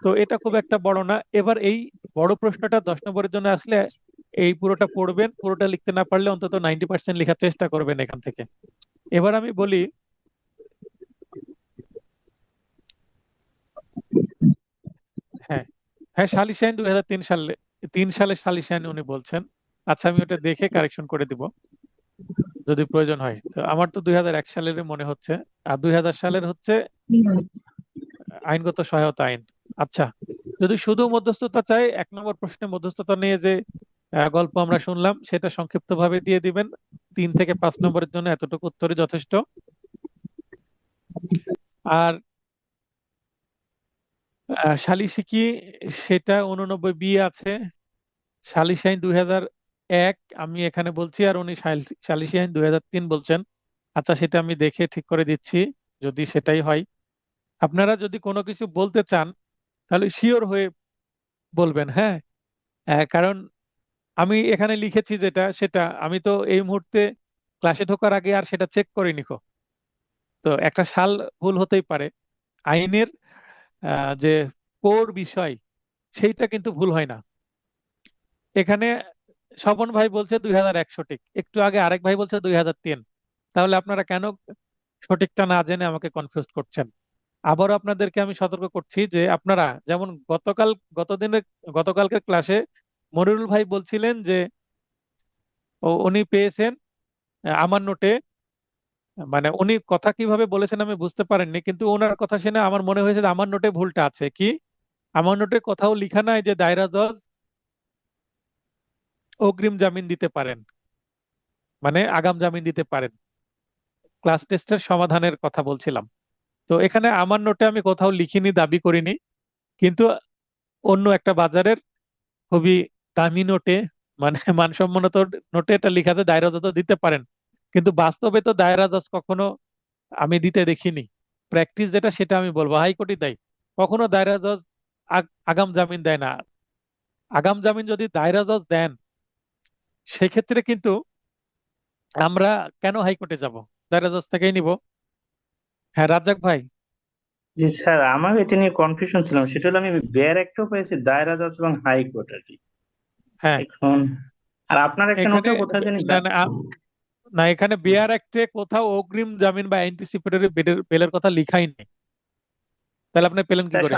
তো এটা খুব একটা বড় না। এবার এই বড় প্রশ্নটা 10 নম্বরের জন্য আসলে এই পুরোটা পড়বেন, পুরোটা লিখতে না পারলে অন্তত 90% লেখার চেষ্টা করবেন এখান থেকে। এবার আমি বলি, হ্যাঁ, হ্যাঁ, সালিসি আইন 2003 সালে, 3 সালের সালিসি আইন উনি বলছেন। আচ্ছা, আমি ওটা দেখে কারেকশন করে দিব যদি প্রয়োজন হয়। তো আমার তো 2001 সালের মনে হচ্ছে, আর 2000 সালের হচ্ছে আইনগত সহায়তা আইন। আচ্ছা, যদি শুধু মধ্যস্থতা চাই, 1 নম্বর প্রশ্নে মধ্যস্থতা নিয়ে যে গল্প আমরা শুনলাম সেটা সংক্ষিপ্ত ভাবে দিয়ে দিবেন। 3 থেকে 5 নম্বরের জন্য এতটুকু উত্তরই যথেষ্ট। আর সালিসি কি, সেটা 89 বি আছে। সালিসি আইন 2001 আমি এখানে বলছি, আর উনি সালিসি আইন 2003 বলছেন। আচ্ছা, সেটা আমি দেখে ঠিক করে দিচ্ছি যদি সেটাই হয়। আপনারা যদি কোনো কিছু বলতে চান তাহলে শিওর হয়ে বলবেন, হ্যাঁ। কারণ আমি এখানে লিখেছি যেটা, সেটা আমি তো এই মুহূর্তে ক্লাসে ঢোকার আগে আর সেটা চেক করিনি কো। তো একটা সাল ভুল হতেই পারে। আইনের যে কোর বিষয়, সেইটা কিন্তু ভুল হয় না। এখানে স্বপন ভাই বলছে 2001 সঠিক, একটু আগে আরেক ভাই বলছে 2003। তাহলে আপনারা কেন সঠিকটা না জেনে আমাকে কনফিউজ করছেন? আবারও আপনাদেরকে আমি সতর্ক করছি যে আপনারা যেমন গতকালকের ক্লাসে মনিরুল ভাই বলছিলেন যে উনি পেয়েছেন আমার নোটে, মানে উনি কথা কিভাবে বলেছেন আমি বুঝতে পারেননি, কিন্তু ওনার কথা শুনে আমার মনে হয়েছে যে আমার নোটে ভুলটা আছে কি। আমার নোটে কোথাও লিখা নাই যে দায়রা জজ অগ্রিম জামিন দিতে পারেন, মানে আগাম জামিন দিতে পারেন। ক্লাস টেস্টের সমাধানের কথা বলছিলাম। তো এখানে আমার নোটে আমি কোথাও লিখিনি, দাবি করিনি। কিন্তু অন্য একটা বাজারের খুবই দামি নোটে, মানে মানসম্মত নোটে এটা লেখা আছে দায়রা জজ দিতে পারেন। কিন্তু বাস্তবে তো দায়রা জজ কখনো আমি দিতে দেখিনি। প্র্যাকটিস যেটা সেটা আমি বলবো, হাইকোর্টই দেয়। কখনো দায়রা জজ আগাম জামিন দেয় না। আগাম জামিন যদি দায়রা জজ দেন, সেক্ষেত্রে কিন্তু আমরা কেন হাইকোর্টে যাব? দায়রা জজ থেকেই নিব। হ্যাঁ, রাজ্জাক ভাই। জি স্যার, আমার এটা নিয়ে কনফিউশন ছিলাম। সেটা হলো আমি বেয়ার একটাও পেয়েছি, দায়রা জজ এবং হাইকোর্ট আর কি। হ্যাঁ, এখন আর আপনার একটা এখানে নোটে কোথায় জানি না না না, এখানে বিআর অ্যাক্টে কোথাও অগ্রিম জামিন বা অ্যান্টিসিপেটরি বেলের কথা লিখাই নেই। তাহলে আপনি পেলেন কি করে?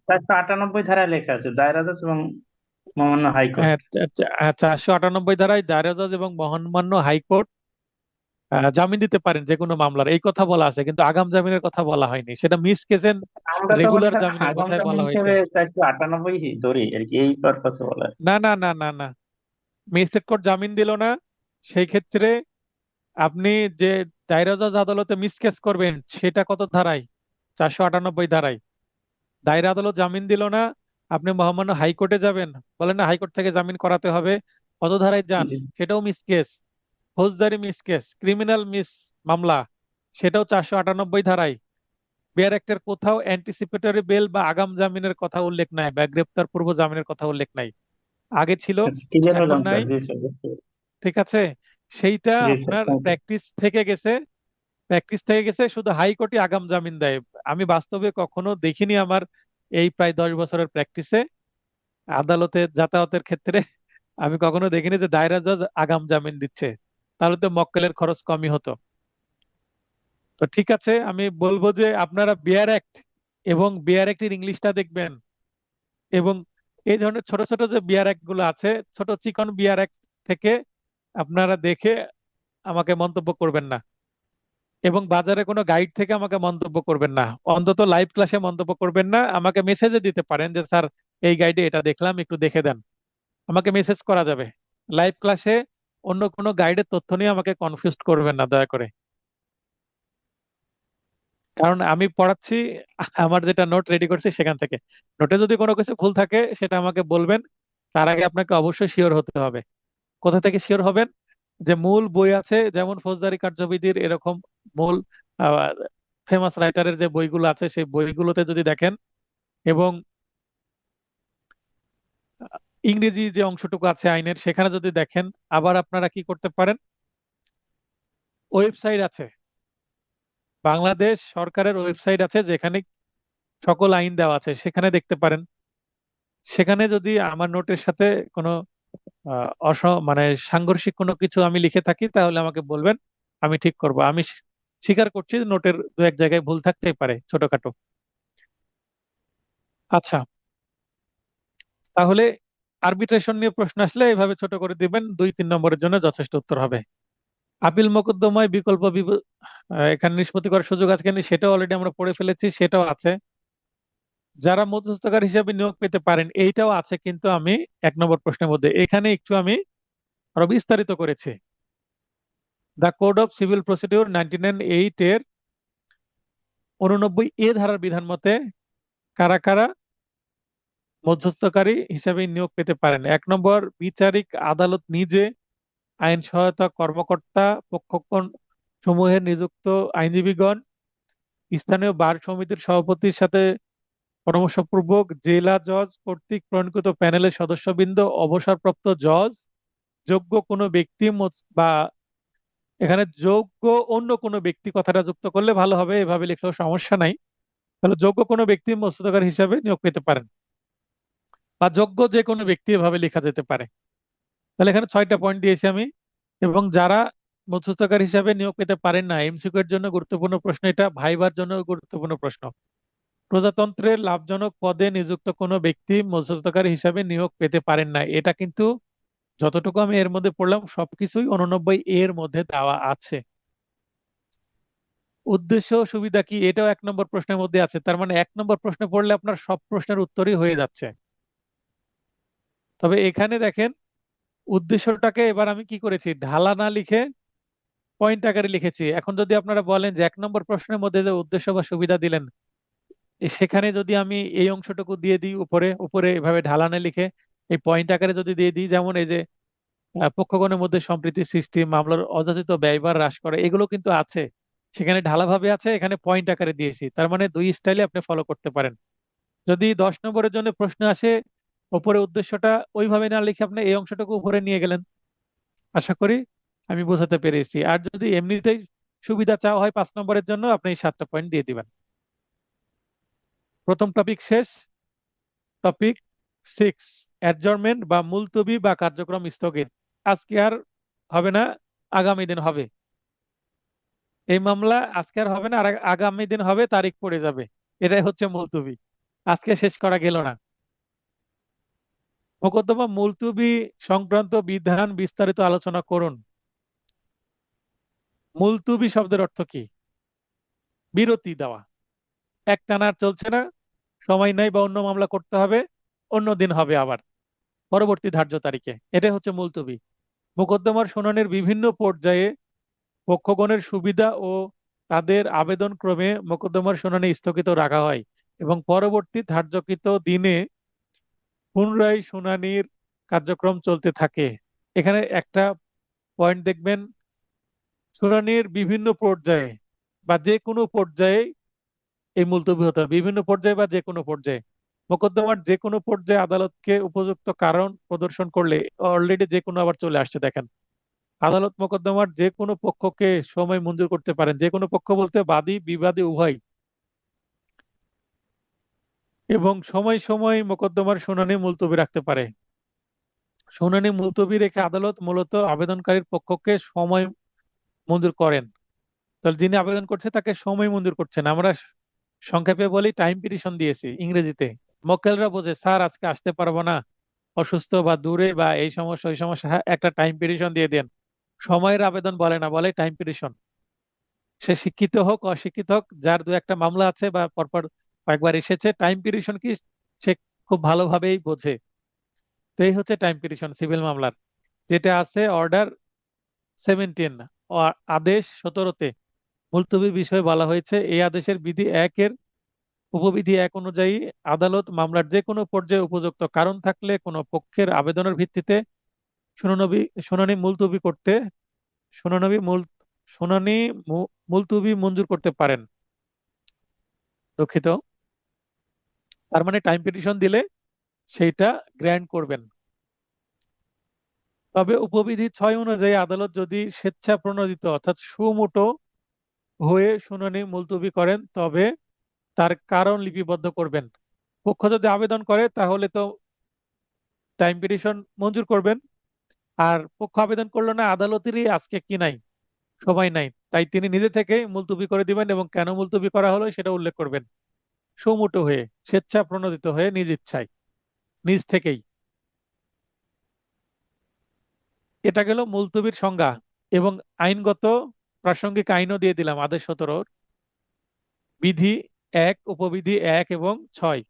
498 ধারায় লেখা আছে দায়রা জজ এবং মহামান্য হাইকোর্ট। হ্যাঁ, 498 ধারায় দায়রা জজ এবং মহামান্য হাইকোর্ট জামিন দিতে পারেন যে কোনো মামলার, এই কথা বলা আছে, কিন্তু আগাম জামিনের কথা বলা হয়নি। সেটা মিস কেসের আমরা তো রেগুলার হচ্ছে জামিনের আগাম কথাই জামিন বলা হয়েছে। হিসেবে 498 ধরি আর কি, এই পারপাসে বলা। না না না না না, ম্যাজিস্ট্রেট কোর্ট জামিন দিল না, সেই ক্ষেত্রে আপনি যে দায়রা জজ আদালতে মিস কেস করবেন সেটা কত ধারায়? 498 ধারায়। দায়রা আদালত জামিন দিল না, আপনি মহামান্য হাইকোর্টে যাবেন, বলেন না হাইকোর্ট থেকে জামিন করাতে হবে, কত ধারায় যান? জি সেটাও মিস কেস। ফৌজদারি মিস কেস, ক্রিমিনাল মিস মামলা, সেটাও 498 ধারায়। বেয়ার অ্যাক্টের কোথাও অ্যান্টিসিপেটরি বেল বা আগাম জামিনের কথা উল্লেখ নাই, বা গ্রেপ্তার পূর্ব জামিনের কথা উল্লেখ নাই। আগে ছিল, আচ্ছা, ক্লিয়ার এখন হলাম নাই। স্যার। জি স্যার, বুঝতে পেরেছি। ঠিক আছে, সেইটা জি স্যার, আপনার থ্যাংক ইউ। প্র্যাকটিস থেকে গেছে, শুধু হাইকোর্টে আগাম জামিন দেয়। আমি বাস্তবে কখনো দেখিনি আমার এই প্রায় 10 বছরের প্র্যাকটিসে আদালতে যাতায়াতের ক্ষেত্রে আমি কখনো দেখিনি যে দায়রা জজ আগাম জামিন দিচ্ছে। তাহলে তো মক্কেলের খরচ কমই হতো। তো ঠিক আছে, আমি বলবো যে আপনারা বিয়ার অ্যাক্ট এবং বিয়ার অ্যাক্টের ইংলিশটা দেখবেন, এবং এই ধরনের ছোট ছোট যে বিয়ার অ্যাক্ট গুলো আছে, ছোট চিকন বিয়ার অ্যাক্ট থেকে আপনারা দেখে আমাকে মন্তব্য করবেন না, এবং বাজারে কোনো গাইড থেকে আমাকে মন্তব্য করবেন না। অন্তত লাইভ ক্লাসে মন্তব্য করবেন না, আমাকে মেসেজে দিতে পারেন যে স্যার এই গাইডে এটা দেখলাম, একটু দেখে দেন। আমাকে মেসেজ করা যাবে। লাইভ ক্লাসে অন্য কোনো গাইডের তথ্য নিয়ে আমাকে কনফিউজ করবেন না দয়া করে। কারণ আমি পড়াচ্ছি আমার যেটা নোট রেডি করছি সেখান থেকে। নোটে যদি কোনো কিছু ভুল থাকে সেটা আমাকে বলবেন। তার আগে আপনাকে অবশ্যই শিওর হতে হবে। কোথা থেকে শিওর হবেন? যে মূল বই আছে, যেমন ফৌজদারি কার্যবিধির এরকম মূল ফেমাস রাইটারের যে বইগুলো আছে সেই বইগুলোতে যদি দেখেন, এবং ইংরেজি যে অংশটুকু আছে আইনের সেখানে যদি দেখেন, আবার আপনারা কি করতে পারেন, ওয়েবসাইট আছে, বাংলাদেশ সরকারের ওয়েবসাইট আছে যেখানে সকল আইন দেওয়া আছে, সেখানে দেখতে পারেন। সেখানে যদি আমার নোটের সাথে কোনো মানে সাংঘর্ষিক কোনো কিছু আমি লিখে থাকি তাহলে আমাকে বলবেন, আমি ঠিক করব। আমি স্বীকার করছি যে নোটের দু এক জায়গায় ভুল থাকতেই পারে, ছোটখাটো। আচ্ছা, তাহলে আরবিট্রেশন নিয়ে প্রশ্ন আসলে এভাবে ছোট করে দিবেন, 2-3 নম্বরের জন্য যথেষ্ট উত্তর হবে। আপিল মোকদ্দমায় এখানে নিষ্পত্তি করার সুযোগ আছে কিনা সেটাও অলরেডি আমরা পড়ে ফেলেছি, সেটাও আছে। যারা মধ্যস্থকারী হিসাবে নিয়োগ পেতে পারেন, এইটাও আছে, কিন্তু আমি 1 নম্বর প্রশ্নের মধ্যে এখানে একটু আমি আরো বিস্তারিত করেছি। The code of civil procedure 1908 এর 89 ধারার বিধান মতে কারা কারা মধ্যস্থকারী হিসাবে নিয়োগ পেতে পারেন? 1 নম্বর, বিচারিক আদালত নিজে, আইন সহায়তা কর্মকর্তা, পক্ষগণ সমূহের নিযুক্ত আইনজীবীগণ, স্থানীয় বার সমিতির সভাপতির সাথে পরামর্শপূর্বক জেলা জজ কর্তৃক প্রণীত প্যানেলের সদস্যবৃন্দ, অবসরপ্রাপ্ত জজ, যোগ্য কোনো ব্যক্তি বা এখানে যোগ্য অন্য কোনো ব্যক্তি কথাটা যুক্ত করলে ভালো হবে, এভাবে লিখলেও সমস্যা নাই। তাহলে যোগ্য কোনো ব্যক্তি মধ্যস্থতাকারী হিসাবে নিয়োগ পেতে পারেন, বা যোগ্য যে কোনো ব্যক্তি এভাবে লেখা যেতে পারে। তাহলে এখানে 6টা পয়েন্ট দিয়েছি আমি। এবং যারা মধ্যস্থতাকারী হিসাবে নিয়োগ পেতে পারেন না, এমসিকিউ এর জন্য গুরুত্বপূর্ণ প্রশ্ন, এটা ভাইবার জন্য গুরুত্বপূর্ণ প্রশ্ন। প্রজাতন্ত্রের লাভজনক পদে নিযুক্ত কোনো ব্যক্তি মধ্যস্থতাকারী হিসাবে নিয়োগ পেতে পারেন না, এটা কিন্তু যতটুকু আমি এর মধ্যে পড়লাম সবকিছুই 89 এর মধ্যে দেওয়া আছে। উদ্দেশ্য ও সুবিধা কি, এটাও 1 নম্বর প্রশ্নের মধ্যে আছে। তার মানে 1 নম্বর প্রশ্নে পড়লে আপনার সব প্রশ্নের উত্তরই হয়ে যাচ্ছে। তবে এখানে দেখেন, উদ্দেশ্যটাকে এবার আমি কি করেছি, ঢালা না লিখে পয়েন্ট আকারে লিখেছি। এখন যদি আপনারা বলেন যে 1 নম্বর প্রশ্নের মধ্যে যে উদ্দেশ্য বা সুবিধা দিলেন, সেখানে যদি আমি এই অংশটুকু দিয়ে দিই উপরে উপরে এভাবে ঢালা না লিখে এই পয়েন্ট আকারে যদি দিয়ে দিই, যেমন এই যে পক্ষগণের মধ্যে সম্প্রীতি সৃষ্টি, মামলার অযাচিত ব্যয়ভার হ্রাস করে, এগুলো কিন্তু আছে, সেখানে ঢালাভাবে আছে, এখানে পয়েন্ট আকারে দিয়েছি। তার মানে দুই স্টাইলে আপনি ফলো করতে পারেন। যদি 10 নম্বরের জন্য প্রশ্ন আসে, উপরে উদ্দেশ্যটা ওইভাবে না লিখে আপনি এই অংশটুকু উপরে নিয়ে গেলেন। আশা করি আমি বোঝাতে পেরেছি। আর যদি এমনিতেই সুবিধা চাওয়া হয় 5 নম্বরের জন্য, আপনি এই 7টা পয়েন্ট দিয়ে দিবেন। প্রথম টপিক শেষ। টপিক 6, অ্যাডজর্নমেন্ট বা মুলতবি বা কার্যক্রম স্থগিত। আজকে আর হবে না, আগামী দিন হবে। এই মামলা আজকে আর হবে না, আর আগামী দিন হবে, তারিখ পড়ে যাবে। এটাই হচ্ছে মুলতবি, আজকে শেষ করা গেল না। মোকদ্দমা মুলতবি সংক্রান্ত বিধান বিস্তারিত আলোচনা করুন। মুলতুবি শব্দের অর্থ কি? বিরতি দেওয়া, একটানা আর চলছে না, সময় নাই বা অন্য মামলা করতে হবে, অন্য দিন হবে আবার পরবর্তী ধার্য তারিখে, এটা হচ্ছে মুলতবি। মোকদ্দমার শুনানির বিভিন্ন পর্যায়ে পক্ষগণের সুবিধা ও তাদের আবেদন ক্রমে মোকদ্দমার শুনানি স্থগিত রাখা হয় এবং পরবর্তী ধার্যকৃত দিনে পুনরায় শুনানির কার্যক্রম চলতে থাকে। এখানে একটা পয়েন্ট দেখবেন, শুনানির বিভিন্ন পর্যায়ে বা যে কোনো পর্যায়ে এই মুলতবি হতে হবে, বিভিন্ন পর্যায়ে বা যে কোনো পর্যায়ে। মোকদ্দমার যে কোনো পর্যায়ে আদালতকে উপযুক্ত কারণ প্রদর্শন করলে অলরেডি যে কোনো আবার চলে আসছে দেখেন, আদালত মোকদ্দমার যে কোনো পক্ষকে সময় মঞ্জুর করতে পারেন, যে কোনো পক্ষ বলতে বাদী বিবাদী উভয়, এবং সময় সময় মোকদ্দমার শুনানি মুলতবি রাখতে পারে। শুনানি মুলতবি রেখে আদালত মূলত আবেদনকারীর পক্ষকে সময় মঞ্জুর করেন। তাহলে যিনি আবেদন করছে তাকে সময় মঞ্জুর করছেন, আমরা সংক্ষেপে বলি টাইম পিটিশন দিয়েছি ইংরেজিতে। মক্কেলরা বোঝে স্যার আজকে আসতে পারবো না, অসুস্থ বা দূরে বা এই সমস্যা ওই সমস্যা, হ্যাঁ, একটা টাইম পিটিশন দিয়ে দেন। সময়ের আবেদন বলে না, বলে টাইম পিটিশন। সে শিক্ষিত হোক অশিক্ষিত হোক, যার দু একটা মামলা আছে বা পরপর কয়েকবার এসেছে, টাইম পিটিশন কি সে খুব ভালোভাবেই বোঝে। তো এই হচ্ছে টাইম পিটিশন সিভিল মামলার, যেটা আছে অর্ডার 17, আদেশ 17-তে মুলতবি বিষয়ে বলা হয়েছে। এই আদেশের বিধি 1-এর উপবিধি 1 অনুযায়ী আদালত মামলার যে কোনো পর্যায়ে উপযুক্ত কারণ থাকলে কোনো পক্ষের আবেদনের ভিত্তিতে শুনানি শুনানি মুলতবি করতে শুনানি মূল শুনানি মুলতবি মঞ্জুর করতে পারেন। দুঃখিত, তার মানে টাইম পিটিশন দিলে সেইটা গ্র্যান্ট করবেন। তবে উপবিধি 6 অনুযায়ী আদালত যদি স্বেচ্ছা প্রণোদিত অর্থাৎ সুমোটো হয়ে শুনানি মুলতবি করেন তবে তার কারণ লিপিবদ্ধ করবেন। পক্ষ যদি আবেদন করে তাহলে তো টাইম পিটিশন মঞ্জুর করবেন, আর পক্ষ আবেদন করলো না, আদালতেরই আজকে কি নাই, সময় নাই, তাই তিনি নিজে থেকে মুলতবি করে দিবেন এবং কেন মুলতবি করা হলো সেটা উল্লেখ করবেন, সুমোটো হয়ে, স্বেচ্ছা প্রণোদিত হয়ে, নিজ ইচ্ছায়, নিজ থেকেই। এটা গেল মুলতবির সংজ্ঞা এবং আইনগত প্রাসঙ্গিক আইনও দিয়ে দিলাম, আদেশ 17 বিধি 1, উপবিধি 1 এবং 6।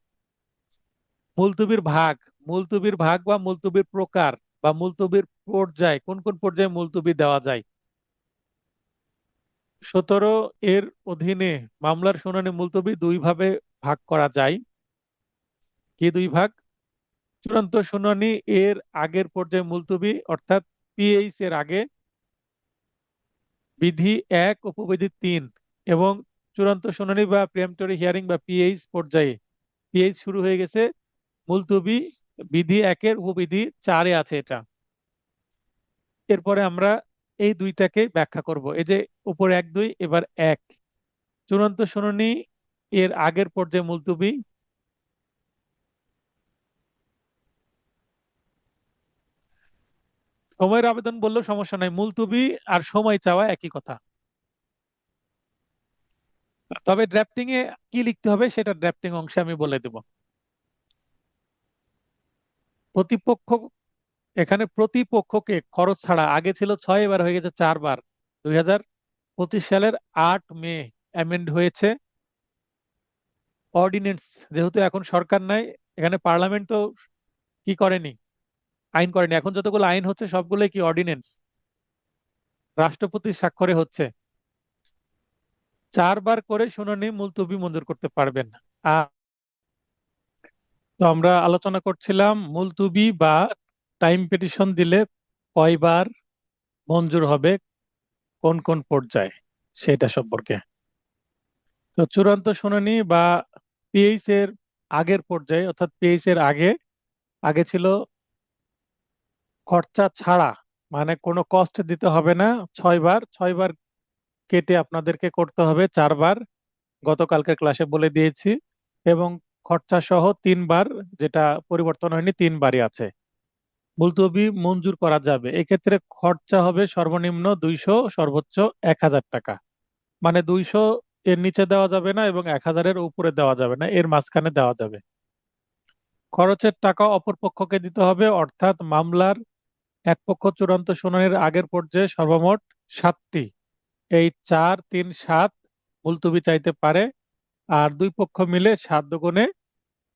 মুলতবির ভাগ, মুলতবির ভাগ বা মুলতবির প্রকার বা মুলতবির পর্যায়, কোন কোন পর্যায়ে মুলতবি দেওয়া যায়। 17 এর অধীনে মামলার শুনানি মুলতবি দুই ভাবে ভাগ করা যায়। কি দুই ভাগ? চূড়ান্ত শুনানি এর আগের পর্যায়ে মুলতবি অর্থাৎ পিএইচ এর আগে, বিধি 1 উপবিধি 3, এবং চূড়ান্ত শুনানি বা প্রিএম্পটরি হিয়ারিং বা পিএইচ পর্যায়ে, পিএইচ শুরু হয়ে গেছে, মুলতবি বিধি 1-এর উপবিধি 4-এ আছে এটা। এরপরে আমরা এই দুইটাকে ব্যাখ্যা করব। এই যে উপরে 1 2, এবার 1, চূড়ান্ত শুনানি এর আগের পর্যায়ে মুলতবি, সময়ের আবেদন বললেও সমস্যা নাই, মুলতবি আর সময় চাওয়া একই কথা। তবে ড্রাফটিং এ কি লিখতে হবে সেটা ড্রাফটিং অংশে আমি বলে দেব। প্রতিপক্ষ, এখানে প্রতিপক্ষকে খরচ ছাড়া, আগে ছিল 6, এবার হয়ে গেছে 4 বার, 2025 সালের 8 মে অ্যামেন্ড হয়েছে। অর্ডিনেন্স, যেহেতু এখন সরকার নাই, এখানে পার্লামেন্ট তো কি করেনি, আইন করেনি, এখন যতগুলো আইন হচ্ছে সবগুলোই কি অর্ডিনেন্স, রাষ্ট্রপতির স্বাক্ষরে হচ্ছে। 4 বার করে শুনানি মুলতবি মঞ্জুর করতে পারবেন। আর তো আমরা আলোচনা করছিলাম মুলতবি বা টাইম পিটিশন দিলে কয়বার মঞ্জুর হবে, কোন কোন পর্যায়ে, সেটা সম্পর্কে। তো চূড়ান্ত শুনানি বা পিএইচ এর আগের পর্যায়ে অর্থাৎ পিএইচ এর আগে, আগে ছিল খরচা ছাড়া, মানে কোনো কস্ট দিতে হবে না, 6 বার, 6 বার কেটে আপনাদেরকে করতে হবে 4 বার, গতকালকে ক্লাসে বলে দিয়েছি, এবং খরচা সহ 3 বার, যেটা পরিবর্তন হয়নি, 3 বারই আছে। মুলতবি মঞ্জুর করা যাবে এক্ষেত্রে খরচা হবে সর্বনিম্ন 200, সর্বোচ্চ 1000 টাকা। মানে 200 এর নিচে দেওয়া যাবে না এবং 1000-এর উপরে দেওয়া যাবে না, এর মাঝখানে দেওয়া যাবে। খরচের টাকা অপর পক্ষকে দিতে হবে, অর্থাৎ মামলার এক পক্ষ চূড়ান্ত শুনানির আগের পর্যায়ে সর্বমোট 7টি এই 4, 3, 7 মুলতবি চাইতে পারে, আর দুই পক্ষ মিলে 7 দুগুণে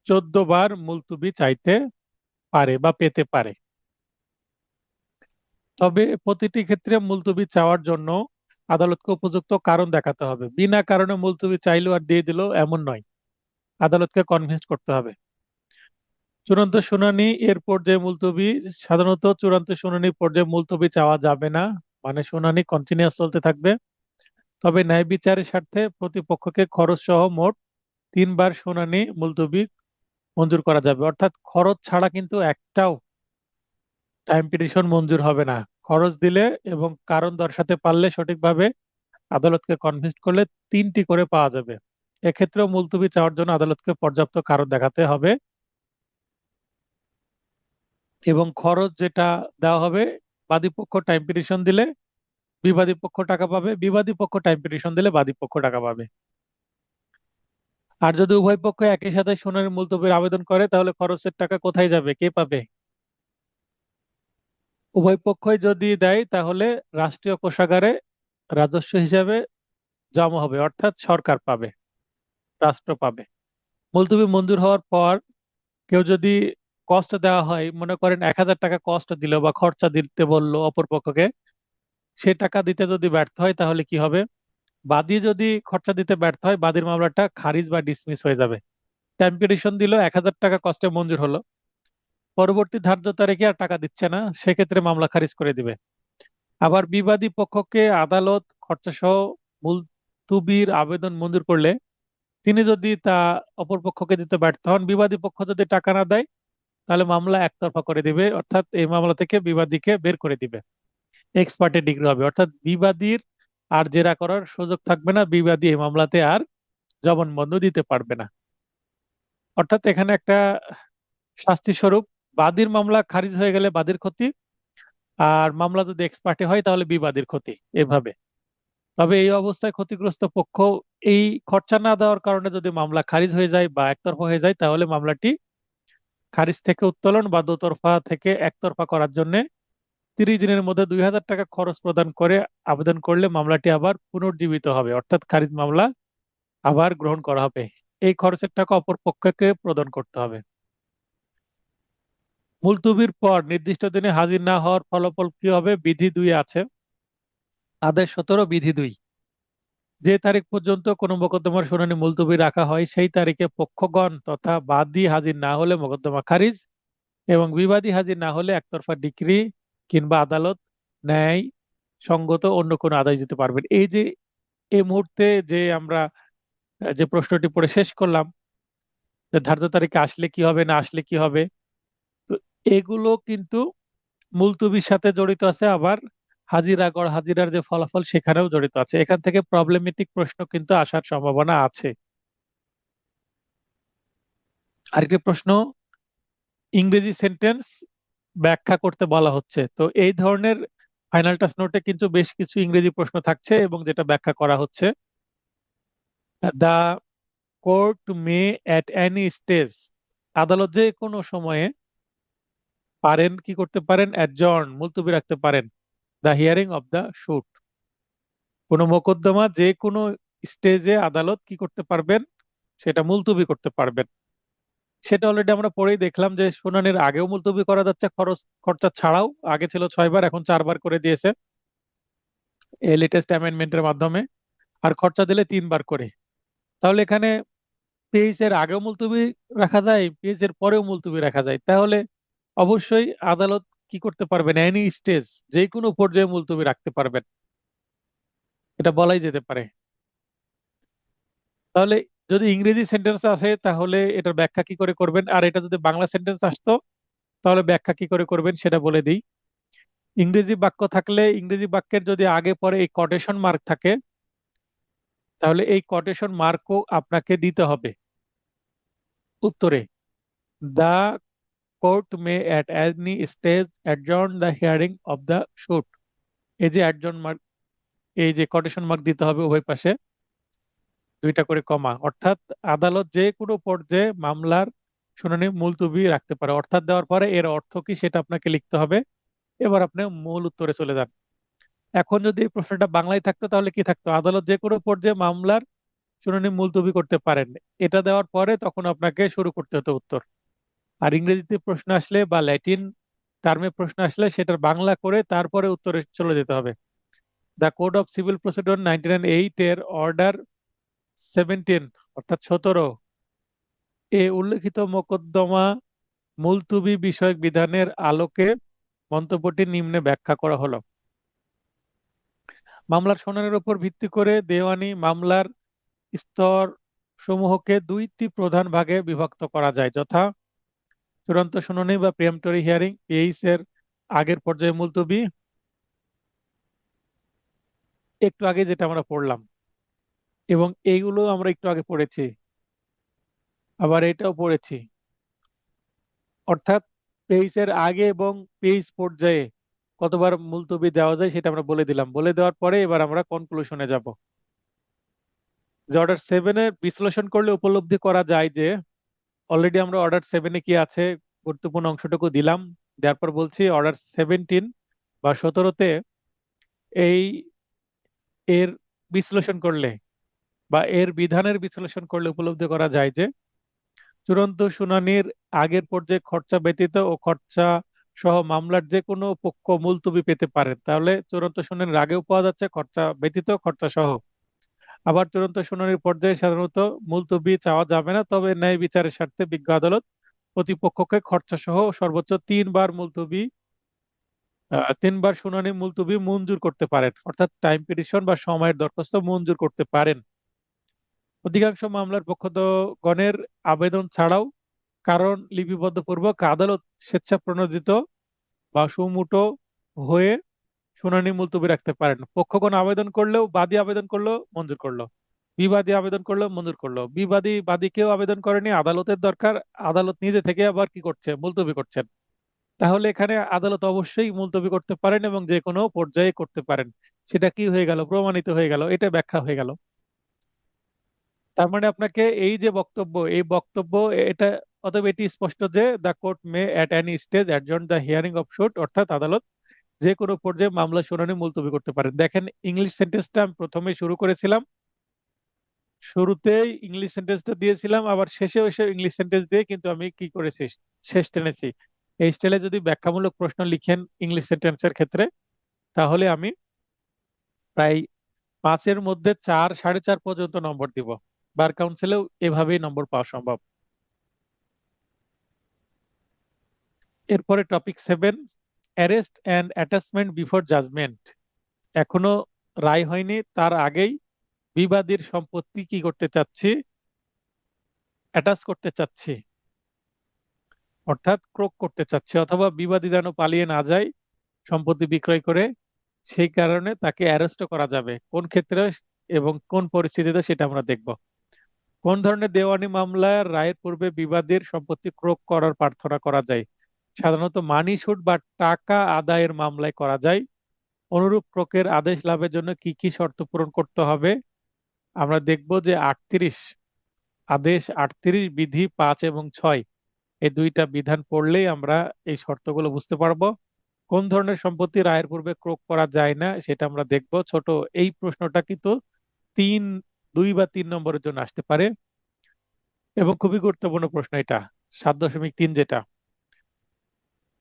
14 বার মুলতবি চাইতে পারে বা পেতে পারে। তবে প্রতিটি ক্ষেত্রে মুলতবি চাওয়ার জন্য আদালতকে উপযুক্ত কারণ দেখাতে হবে। বিনা কারণে মুলতবি চাইলো আর দিয়ে দিল এমন নয়, আদালতকে কনভিন্স করতে হবে। চূড়ান্ত শুনানি এর পর্যায়ে মুলতবি, সাধারণত চূড়ান্ত শুনানি পর্যায়ে মুলতবি চাওয়া যাবে না, মানে শুনানি কন্টিনিউয়াস চলতে থাকবে। তবে ন্যায় বিচারের স্বার্থে প্রতিপক্ষকে খরচ সহ মোট 3 বার শুনানি মুলতবি মঞ্জুর করা যাবে। অর্থাৎ খরচ ছাড়া কিন্তু একটাও টাইম পিটিশন মঞ্জুর হবে না। খরচ দিলে এবং কারণ দর্শাতে পারলে সঠিকভাবে আদালতকে কনভিন্স করলে 3টি করে পাওয়া যাবে। এক্ষেত্রেও মুলতবি চাওয়ার জন্য আদালতকে পর্যাপ্ত কারণ দেখাতে হবে, এবং খরচ যেটা দেওয়া হবে, বাদী পক্ষ টাইম পিটিশন দিলে বিবাদী পক্ষ টাকা পাবে, বিবাদী পক্ষ টাইম পিটিশন দিলে বাদী পক্ষ টাকা পাবে। আর যদি উভয় পক্ষ একই সাথে শুনানি মুলতবির আবেদন করে তাহলে খরচের টাকা কোথায় যাবে, কে পাবে? উভয় পক্ষই যদি দেয় তাহলে রাষ্ট্রীয় কোষাগারে রাজস্ব হিসাবে জমা হবে, অর্থাৎ সরকার পাবে, রাষ্ট্র পাবে। মুলতবি মঞ্জুর হওয়ার পর কেউ যদি কষ্ট দেওয়া হয়, মনে করেন 1000 টাকা কষ্ট দিল বা খরচা দিতে বললো অপর পক্ষকে, সে টাকা দিতে যদি ব্যর্থ হয় তাহলে কি হবে? বাদী যদি খরচা দিতে ব্যর্থ হয়, বাদীর মামলাটা খারিজ বা ডিসমিস হয়ে যাবে। টাইম পিটিশন দিল, 1000 টাকা কষ্টে মঞ্জুর হলো, পরবর্তী ধার্য তারিখে আর টাকা দিচ্ছে না, সেক্ষেত্রে মামলা খারিজ করে দিবে। আবার বিবাদী পক্ষকে আদালত খরচা সহ মুলতবির আবেদন মঞ্জুর করলে তিনি যদি তা অপর পক্ষকে দিতে ব্যর্থ হন, বিবাদী পক্ষ যদি টাকা না দেয় তাহলে মামলা একতরফা করে দিবে, অর্থাৎ এই মামলা থেকে বিবাদীকে বের করে দিবে। এক্সপার্টে ডিগ্রি হবে, অর্থাৎ বিবাদীর আর জেরা করার সুযোগ থাকবে না, বিবাদী এই মামলাতে আর জবানবন্দি দিতে পারবে না। অর্থাৎ এখানে একটা শাস্তি স্বরূপ, বাদীর মামলা খারিজ হয়ে গেলে বাদীর ক্ষতি, আর মামলা যদি এক্সপার্টে হয় তাহলে বিবাদীর ক্ষতি, এভাবে। তবে এই অবস্থায় ক্ষতিগ্রস্ত পক্ষ এই খরচা না দেওয়ার কারণে যদি মামলা খারিজ হয়ে যায় বা একতরফা হয়ে যায় তাহলে মামলাটি খারিজ থেকে উত্তোলন বা দোতরফা থেকে একতরফা করার জন্য 30 দিনের মধ্যে 2000 টাকা খরচ প্রদান করে আবেদন করলে মামলাটি আবার পুনর্জীবিত হবে, অর্থাৎ খারিজ মামলা আবার গ্রহণ করা হবে। এই খরচের টাকা অপর পক্ষকে প্রদান করতে হবে। মুলতবির পর নির্দিষ্ট দিনে হাজির না হওয়ার ফলাফল কি হবে? বিধি 2 আছে, আদেশ 17 বিধি 2। যে তারিখ পর্যন্ত কোনো মোকদ্দমার শুনানি মুলতবি রাখা হয় সেই তারিখে পক্ষগণ তথা বাদী হাজির না হলে মোকদ্দমা খারিজ, এবং বিবাদী হাজির না হলে একতরফা ডিক্রি কিংবা আদালত ন্যায় সঙ্গত অন্য কোনো আদেশ দিতে পারবেন। এই যে এই মুহূর্তে যে আমরা যে প্রশ্নটি পড়ে শেষ করলাম, যে ধার্য তারিখে আসলে কি হবে না আসলে কি হবে, তো এগুলো কিন্তু মুলতবির সাথে জড়িত আছে, আবার হাজিরা গড় হাজিরার যে ফলাফল সেখানেও জড়িত আছে। এখান থেকে প্রবলেমেটিক প্রশ্ন কিন্তু আসার সম্ভাবনা আছে। আরেকটি প্রশ্ন, ইংরেজি সেন্টেন্স ব্যাখ্যা করতে বলা হচ্ছে, তো এই ধরনের ফাইনাল টাচ নোটে কিন্তু বেশ কিছু ইংরেজি প্রশ্ন থাকছে এবং যেটা ব্যাখ্যা করা হচ্ছে। The court may at any stage, আদালত যে কোনো সময়ে পারেন কি করতে পারেন? অ্যাডজর্ন, মুলতবি রাখতে পারেন the hearing of the shoot. কোনো মোকদ্দমা যে কোনো স্টেজে আদালত কি করতে পারবেন? সেটা মুলতবি করতে পারবেন। সেটা অলরেডি আমরা পড়েই দেখলাম যে শুনানির আগেও মুলতবি করা যাচ্ছে, খরচা ছাড়াও। আগে ছিল 6 বার, এখন 4 বার করে দিয়েছে এই লেটেস্ট অ্যামেন্ডমেন্টের মাধ্যমে। আর খরচা দিলে 3 বার করে। তাহলে এখানে পেজ এর আগেও মুলতবি রাখা যায়, পেজ এর পরেও মুলতবি রাখা যায়, তাহলে অবশ্যই আদালত কি করতে পারবেন? এনি স্টেজ, যে কোনো পর্যায়ে মুলতবি রাখতে পারবেন, এটা বলাই যেতে পারে। তাহলে যদি ইংরেজি সেন্টেন্স আসে তাহলে এটার ব্যাখ্যা কি করে করবেন, আর এটা যদি বাংলা সেন্টেন্স আসতো তাহলে ব্যাখ্যা কি করে করবেন সেটা বলে দিই। ইংরেজি বাক্য থাকলে ইংরেজি বাক্যের যদি আগে পরে এই কোটেশন মার্ক থাকে তাহলে এই কোটেশন মার্কও আপনাকে দিতে হবে উত্তরে। The court may at any stage adjourn the hearing of the suit, এই যে অ্যাডজর্ন মার্ক, এই যে কোটেশন মার্ক দিতে হবে উভয় পাশে, দুইটা করে কমা, অর্থাৎ আদালত যে কোনো পর্যায়ে মামলার শুনানি মুলতবি রাখতে পারে। অর্থাৎ দেওয়ার পরে এর অর্থ কি সেটা আপনাকে লিখতে হবে। এবার আপনি মূল উত্তরে চলে যান। এখন যদি এই প্রশ্নটা বাংলায় থাকতো তাহলে কি থাকতো, আদালত যে কোনো পর্যায়ে মামলার শুনানি মুলতবি করতে পারেন। এটা দেওয়ার পরে তখন আপনাকে শুরু করতে হতো উত্তর। আর ইংরেজিতে প্রশ্ন আসলে বা ল্যাটিন টার্মে প্রশ্ন আসলে সেটার বাংলা করে তারপরে উত্তরে চলে যেতে হবে। The code of civil procedure 1908 এর অর্ডার 17 অর্থাৎ 17 এ উল্লেখিত মোকদ্দমা মুলতবি বিষয়ক বিধানের আলোকে মন্তব্যটি নিম্নে ব্যাখ্যা করা হলো। মামলার শুনানির উপর ভিত্তি করে দেওয়ানি মামলার স্তর সমূহকে দুইটি প্রধান ভাগে বিভক্ত করা যায়, যথা চূড়ান্ত শুনানি বা প্রিএম্পটরি হিয়ারিং পিএইচ এর আগের পর্যায়ে মুলতবি, একটু আগে যেটা আমরা পড়লাম, এবং এইগুলো আমরা একটু আগে পড়েছি, আবার এটাও পড়েছি। অর্থাৎ পেইজ এর আগে এবং পেইজ পর্যায়ে কতবার মুলতবি দেওয়া যায় সেটা আমরা বলে দিলাম। বলে দেওয়ার পরে এবার আমরা কনক্লুশনে যাব। যে অর্ডার 7 এর বিশ্লেষণ করলে উপলব্ধি করা যায় যে অলরেডি আমরা অর্ডার 7-এ কি আছে গুরুত্বপূর্ণ অংশটুকু দিলাম। দেওয়ার পর বলছি অর্ডার 17 বা 17-তে এই এর বিশ্লেষণ করলে বা এর বিধানের বিশ্লেষণ করলে উপলব্ধি করা যায় যে চূড়ান্ত শুনানির আগের পর্যায়ে খরচা ব্যতীত ও খরচা সহ মামলার যে কোনো পক্ষ মুলতবি পেতে পারেন। তাহলে চূড়ান্ত শুনানির আগেও পাওয়া যাচ্ছে খরচা ব্যতীত খরচা সহ। আবার চূড়ান্ত শুনানির পর্যায়ে সাধারণত মুলতবি চাওয়া যাবে না, তবে ন্যায় বিচারের স্বার্থে বিজ্ঞ আদালত প্রতিপক্ষকে খরচা সহ সর্বোচ্চ 3 বার মুলতবি 3 বার শুনানি মুলতবি মঞ্জুর করতে পারেন, অর্থাৎ টাইম পিটিশন বা সময়ের দরখাস্ত মঞ্জুর করতে পারেন। অধিকাংশ মামলার পক্ষগণের আবেদন ছাড়াও কারণ লিপিবদ্ধ পূর্বক আদালত স্বেচ্ছাপ্রণোদিত বা সুমুটো হয়ে শুনানি মুলতবি রাখতে পারেন। পক্ষগণ আবেদন করলেও, বাদী আবেদন করলেও মঞ্জুর করলো, বিবাদী আবেদন করলেও মঞ্জুর করলো, বাদীকেও আবেদন করেনি, আদালতের দরকার, আদালত নিজে থেকে আবার কি করছে, মুলতবি করছেন। তাহলে এখানে আদালত অবশ্যই মুলতবি করতে পারেন এবং যে কোনো পর্যায়ে করতে পারেন। সেটা কি হয়ে গেল, প্রমাণিত হয়ে গেল, এটা ব্যাখ্যা হয়ে গেল। তার মানে আপনাকে এই যে বক্তব্য, এই বক্তব্য এটা, অতএব এটি স্পষ্ট যে the court may at any stage adjourn the hearing of suit, অর্থাৎ আদালত যে কোনো পর্যায়ে মামলা শুনানি মুলতবি করতে পারেন। দেখেন ইংলিশ সেন্টেন্সটা আমি প্রথমে শুরু করেছিলাম, শুরুতেই ইংলিশ সেন্টেন্সটা দিয়েছিলাম, আবার শেষে এসে ইংলিশ সেন্টেন্স দিয়ে কিন্তু আমি কি করেছি, শেষ টেনেছি। এই স্টাইলে যদি ব্যাখ্যামূলক প্রশ্ন লিখেন ইংলিশ সেন্টেন্সের ক্ষেত্রে, তাহলে আমি প্রায় 5-এর মধ্যে 4, 4.5 পর্যন্ত নম্বর দিব। বার কাউন্সিলেও এভাবেই নম্বর পাওয়া সম্ভব। এরপরে topic 7, arrest and attachment before judgement. এখনো রায় হয়নি, তার আগেই বিবাদীর সম্পত্তি কি করতে চাচ্ছি, অ্যাটাচ করতে চাচ্ছি, অর্থাৎ ক্রোক করতে চাচ্ছি, অথবা বিবাদী যেন পালিয়ে না যায় সম্পত্তি বিক্রয় করে, সেই কারণে তাকে অ্যারেস্ট করা যাবে। কোন ক্ষেত্রে এবং কোন পরিস্থিতিতে সেটা আমরা দেখব। কোন ধরনের দেওয়ানি মামলার রায়ের পূর্বে বিবাদীর সম্পত্তি ক্রোক করার প্রার্থনা করা যায়? সাধারণত মানি সুট বা টাকা আদায়ের মামলায় করা যায়। অনুরূপ ক্রোকের আদেশ লাভের জন্য কি কি শর্ত পূরণ করতে হবে আমরা দেখব। যে 38 আদেশ, 38 বিধি 5 এবং 6, এই দুইটা বিধান পড়লেই আমরা এই শর্তগুলো বুঝতে পারবো। কোন ধরনের সম্পত্তি রায়ের পূর্বে ক্রোক করা যায় না সেটা আমরা দেখব। ছোট এই প্রশ্নটা কিন্তু 2 বা 3 নম্বরের জন্য আসতে পারে এবং খুবই গুরুত্বপূর্ণ প্রশ্ন এটা। 7.3 যেটা,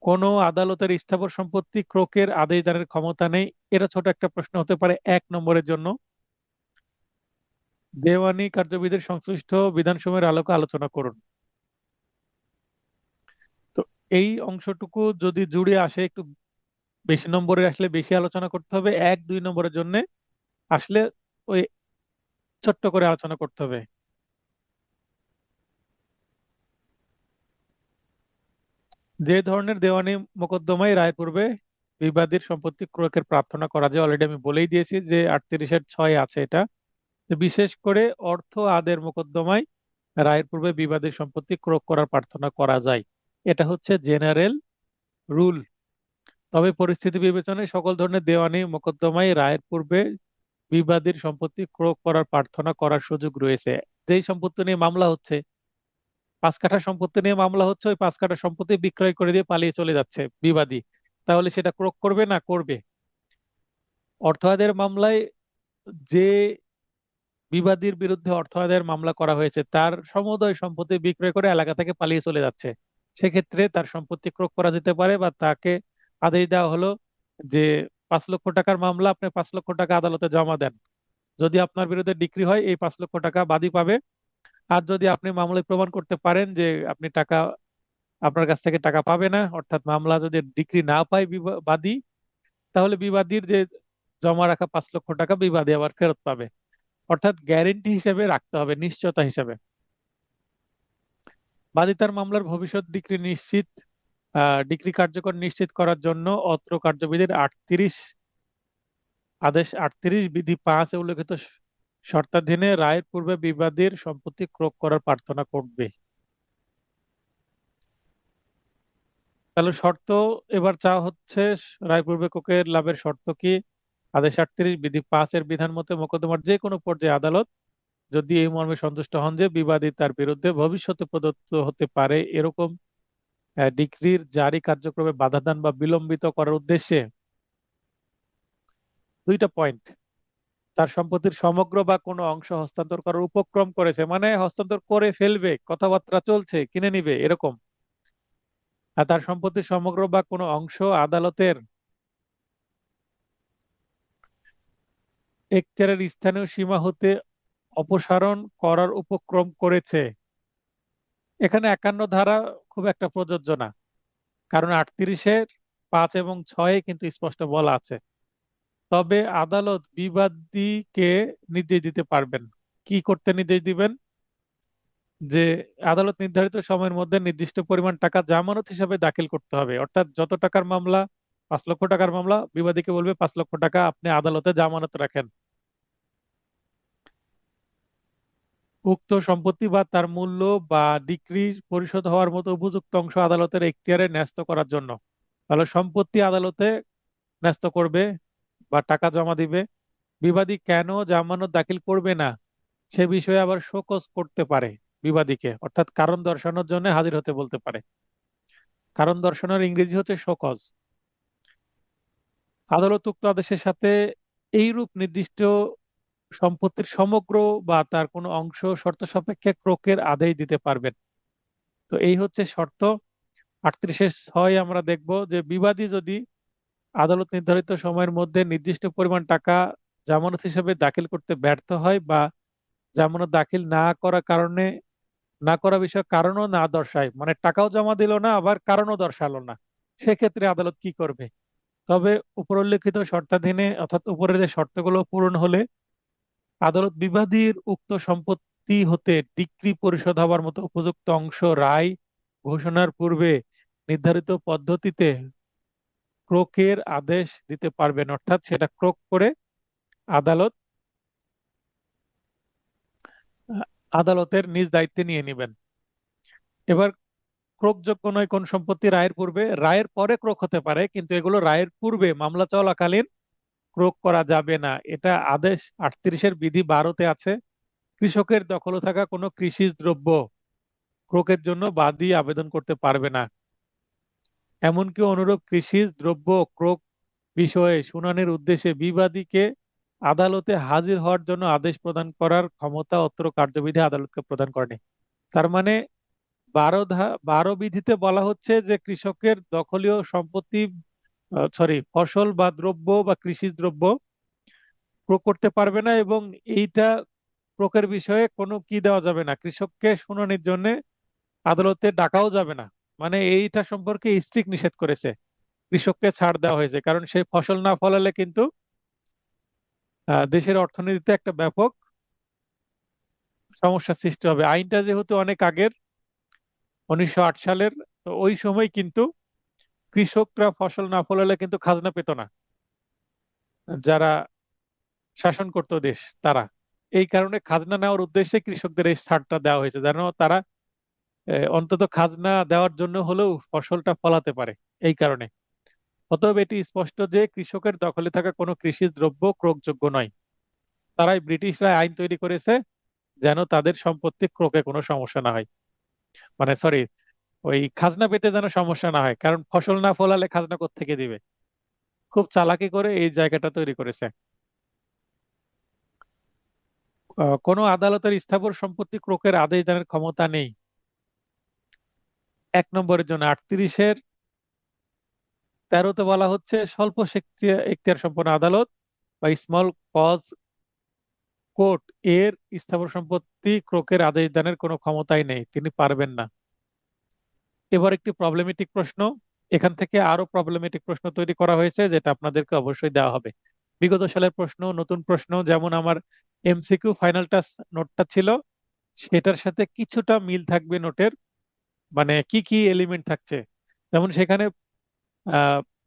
কোনো আদালতের স্থাবর সম্পত্তি ক্রোকের আদেশ দানের ক্ষমতা নেই, এটা ছোট একটা প্রশ্ন হতে পারে 1 নম্বরের জন্য। দেওয়ানি কার্যবিধির সংশ্লিষ্ট বিধানসমূহের আলোকে আলোচনা করুন। তো এই অংশটুকু যদি জুড়ে আসে, একটু বেশি নম্বরে আসলে বেশি আলোচনা করতে হবে, 1, 2 নম্বরের জন্য আসলে ওই ছোট্ট করে আলোচনা করতে হবে। যে ধরনের দেওয়ানি মোকদ্দমায় রায় পূর্বে বিবাদীর সম্পত্তি ক্রয়ের প্রার্থনা করা যায়, অলরেডি আমি বলেই দিয়েছি যে 38-এর 6 আছে এটা। তো বিশেষ করে অর্থ আদের মোকদ্দমায় রায়ের পূর্বে বিবাদীর সম্পত্তি ক্রয় করার প্রার্থনা করা যায়, এটা হচ্ছে জেনারেল রুল। তবে পরিস্থিতি বিবেচনায় সকল ধরনের দেওয়ানি মোকদ্দমায় রায়ের পূর্বে বিবাদীর সম্পত্তি ক্রয় করার প্রার্থনা করার সুযোগ রয়েছে। যেই সম্পত্তি নিয়ে মামলা হচ্ছে, 5 কাঠা সম্পত্তি নিয়ে মামলা হচ্ছে, ওই 5 কাঠা সম্পত্তি বিক্রয় করে দিয়ে পালিয়ে চলে যাচ্ছে বিবাদী, তাহলে সেটা ক্রয় করবে না করবে? অর্থ আদায়ের মামলায় যে বিবাদীর বিরুদ্ধে অর্থ আদায়ের মামলা করা হয়েছে তার সমুদয় সম্পত্তি বিক্রয় করে এলাকা থেকে পালিয়ে চলে যাচ্ছে, সেক্ষেত্রে তার সম্পত্তি ক্রোক করা যেতে পারে, বা তাকে আদেশ দেওয়া হলো যে 5 লক্ষ টাকার মামলা, আপনি 5 লক্ষ টাকা আদালতে জমা দেন। যদি আপনার বিরুদ্ধে ডিক্রি হয় এই 5 লক্ষ টাকা বাদী পাবে। আর যদি আপনি মামলায় প্রমাণ করতে পারেন যে আপনি টাকা, আপনার কাছ থেকে টাকা পাবে না, অর্থাৎ মামলা যদি ডিক্রি না পায় বাদী, তাহলে বিবাদীর যে জমা রাখা 5 লক্ষ টাকা বিবাদী আবার ফেরত পাবে। অর্থাৎ গ্যারেন্টি হিসেবে রাখতে হবে, নিশ্চয়তা হিসেবে। বাদী তার মামলার ভবিষ্যৎ ডিক্রি কার্যকর নিশ্চিত করার জন্য অত্র কার্যবিধির 38 বিধি 5 এ উল্লেখিত শর্তাধীনে রায়ের পূর্বে বিবাদীর সম্পত্তি ক্রোক করার প্রার্থনা করবে। তাহলে শর্ত এবার চাওয়া হচ্ছে, রায় পূর্বে ক্রোকের লাভের শর্ত কি? আদেশ 38 বিধি 5 এর বিধান মতে মোকদ্দমার যে কোনো পর্যায়ে আদালত যদি এই মর্মে সন্তুষ্ট হন যে বিবাদী তার বিরুদ্ধে ভবিষ্যতে প্রদত্ত হতে পারে এরকম ডিক্রির জারি কার্যক্রমে বাধা দান বা বিলম্বিত করার উদ্দেশ্যে 2টা পয়েন্ট, তার সম্পত্তির সমগ্র বা কোনো অংশ হস্তান্তর করার উপক্রম করেছে, মানে হস্তান্তর করে ফেলবে, কথাবার্তা চলছে, কিনে নিবে এরকম। আর তার সম্পত্তির সমগ্র বা কোনো অংশ আদালতের এখতিয়ারের স্থানীয় সীমা হতে অপসারণ করার উপক্রম করেছে। এখানে 51 ধারা খুব একটা প্রযোজ্য না, কারণ 38-এর 5 এবং 6 কিন্তু স্পষ্ট বলা আছে। তবে আদালত বিবাদীকে নির্দেশ দিতে পারবেন। কি করতে নির্দেশ দিবেন? যে আদালত নির্ধারিত সময়ের মধ্যে নির্দিষ্ট পরিমাণ টাকা জামানত হিসাবে দাখিল করতে হবে। অর্থাৎ যত টাকার মামলা, 5 লক্ষ টাকার মামলা, বিবাদীকে বলবে 5 লক্ষ টাকা আপনি আদালতে জামানত রাখেন। উক্ত সম্পত্তি বা তার মূল্য বা ডিক্রি পরিশোধ হওয়ার মতো উপযুক্ত অংশ আদালতের এখতিয়ারে ন্যস্ত করার জন্য। তাহলে সম্পত্তি আদালতে ন্যস্ত করবে বা টাকা জমা দিবে। বিবাদী কেন জামানত দাখিল করবে না সে বিষয়ে আবার শোকজ করতে পারে বিবাদীকে, অর্থাৎ কারণ দর্শানোর জন্য হাজির হতে বলতে পারে। কারণ দর্শানোর ইংরেজি হচ্ছে শোকজ। আদালত উক্ত আদেশের সাথে এইরূপ নির্দিষ্ট সম্পত্তির সমগ্র বা তার কোনো অংশ শর্ত সাপেক্ষে ক্রোকের আদেশ দিতে পারবেন। তো এই হচ্ছে শর্ত। 38-6 আমরা দেখব যে বিবাদী যদি আদালত নির্ধারিত সময়ের মধ্যে নির্দিষ্ট পরিমাণ টাকা জামানত হিসেবে দাখিল করতে ব্যর্থ হয়, বা জামানত দাখিল না করা বিষয়ে কারণও না দর্শায়, মানে টাকাও জমা দিল না আবার কারণও দর্শালো না, সেক্ষেত্রে আদালত কি করবে? তবে উপরোল্লিখিত শর্তাধীনে, অর্থাৎ উপরের যে শর্তগুলো পূরণ হলে আদালত বিবাদীর উক্ত সম্পত্তি হতে ডিক্রি পরিশোধ হবার মতো উপযুক্ত অংশ রায় ঘোষণার পূর্বে নির্ধারিত পদ্ধতিতে ক্রোকের আদেশ দিতে পারবেন। অর্থাৎ সেটা ক্রোক করে আদালত আদালতের নিজ দায়িত্বে নিয়ে নেবেন। এবার ক্রোকযোগ্য নয় কোন সম্পত্তি রায়ের পূর্বে? রায়ের পরে ক্রোক হতে পারে, কিন্তু এগুলো রায়ের পূর্বে মামলা চলাকালীন ক্রোক করা যাবে না। এটা আদেশ 38-এর বিধি 12-তে আছে। কৃষকের দখলে থাকা কোনো কৃষিজ দ্রব্য ক্রোকের জন্য বাদী আবেদন করতে পারবে না। এমনকি অনুরূপ কৃষিজ দ্রব্য ক্রোক বিষয়ে শুনানির উদ্দেশ্যে বিবাদীকে আদালতে হাজির হওয়ার জন্য আদেশ প্রদান করার ক্ষমতা অত্র কার্যবিধি আদালতকে প্রদান করেনি। তার মানে 12 বিধিতে বলা হচ্ছে যে কৃষকের দখলীয় সম্পত্তি, ফসল বা দ্রব্য বা কৃষি দ্রব্য ক্রয় করতে পারবে না, এবং এইটা ক্রয়ের বিষয়ে কোনো কি দেওয়া যাবে না, কৃষককে শুনানির জন্য আদালতে ডাকাও যাবে না। মানে এইটা সম্পর্কে স্ট্রিক্ট নিষেধ করেছে, কৃষককে ছাড় দেওয়া হয়েছে, কারণ সে ফসল না ফলালে কিন্তু দেশের অর্থনীতিতে একটা ব্যাপক সমস্যার সৃষ্টি হবে। আইনটা যেহেতু অনেক আগের, 1908 সালের, তো ওই সময় কিন্তু কৃষকরা ফসল না ফলালে কিন্তু খাজনা পেত না, যারা শাসন করতো দেশ তারা। এই কারণে খাজনা নেওয়ার উদ্দেশ্যে কৃষকদের এই ছাড়টা দেওয়া হয়েছে, যেন তারা অন্তত খাজনা দেওয়ার জন্য হলেও ফসলটা ফলাতে পারে। এই কারণে অতএব এটি স্পষ্ট যে কৃষকের দখলে থাকা কোনো কৃষি দ্রব্য ক্রয়যোগ্য নয়। তারাই ব্রিটিশরা আইন তৈরি করেছে যেন তাদের সম্পত্তি ক্রয়ে কোনো সমস্যা না হয়, মানে সরি, ওই খাজনা পেতে যেন সমস্যা না হয়, কারণ ফসল না ফলালে খাজনা কোত্থেকে দিবে? খুব চালাকি করে এই জায়গাটা তৈরি করেছে। কোনো আদালতের স্থাবর সম্পত্তি ক্রোকের আদেশ দানের ক্ষমতা নেই। 1 নম্বরের জন্য 38-এর 13-তে বলা হচ্ছে স্বল্প এখতিয়ার সম্পন্ন আদালত বা স্মল কজ কোর্ট এর স্থাবর সম্পত্তি ক্রোকের আদেশ দানের কোনো ক্ষমতাই নেই, তিনি পারবেন না। এবার একটি প্রবলেমেটিক প্রশ্ন, এখান থেকে আরো প্রবলেমেটিক প্রশ্ন তৈরি করা হয়েছে যেটা আপনাদেরকে অবশ্যই দেওয়া হবে। বিগত সালের প্রশ্ন, নতুন প্রশ্ন, যেমন আমার এমসিকিউ ফাইনাল টাচ নোটটা ছিল সেটার সাথে কিছুটা মিল থাকবে নোটের, মানে কি কি এলিমেন্ট থাকছে। যেমন সেখানে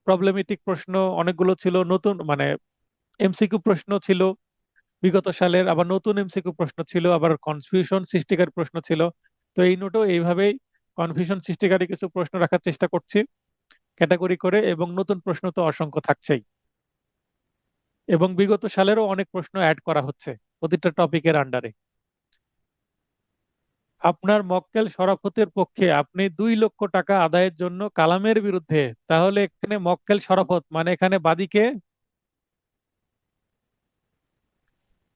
প্রবলেমেটিক প্রশ্ন অনেকগুলো ছিল, নতুন মানে এমসিকিউ প্রশ্ন ছিল বিগত সালের, আবার নতুন এমসিকিউ প্রশ্ন ছিল, আবার কনফিউশন সৃষ্টিকারী প্রশ্ন ছিল। তো এই নোটও এইভাবেই কনফিউশন সৃষ্টিকারী কিছু প্রশ্ন রাখার চেষ্টা করছি ক্যাটাগরি করে, এবং নতুন প্রশ্ন তো অসংখ্য থাকছেই, এবং বিগত সালেরও অনেক প্রশ্ন অ্যাড করা হচ্ছে প্রতিটা টপিকের আন্ডারে। আপনার মক্কেল শরাফতের পক্ষে আপনি 2 লক্ষ টাকা আদায়ের জন্য কালামের বিরুদ্ধে, তাহলে এখানে মক্কেল শরাফত মানে এখানে বাদীকে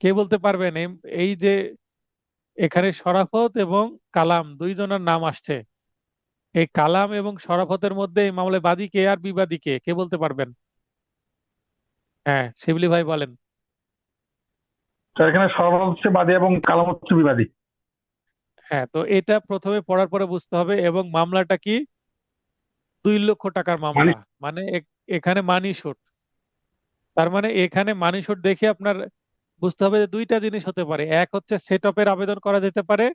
কে বলতে পারবেন? এই যে এখানে শরাফত এবং কালাম দুইজনের নাম আসছে, এই কালাম এবং শরাফতের মধ্যে এই মামলায় বাদী কে আর বিবাদী কে, কে বলতে পারবেন? হ্যাঁ, শিবলি ভাই বলেন। তো এখানে সরবরাহ হচ্ছে বাদী এবং কালাম হচ্ছে বিবাদী। হ্যাঁ, তো এটা প্রথমে পড়ার পরে বুঝতে হবে। এবং মামলাটা কি? 2 লক্ষ টাকার মানে মামলা, মানে এখানে মানি শুট। তার মানে এখানে মানি শুট দেখে আপনার বুঝতে হবে যে দুইটা জিনিস হতে পারে, এক হচ্ছে সেট আপের আবেদন করা যেতে পারে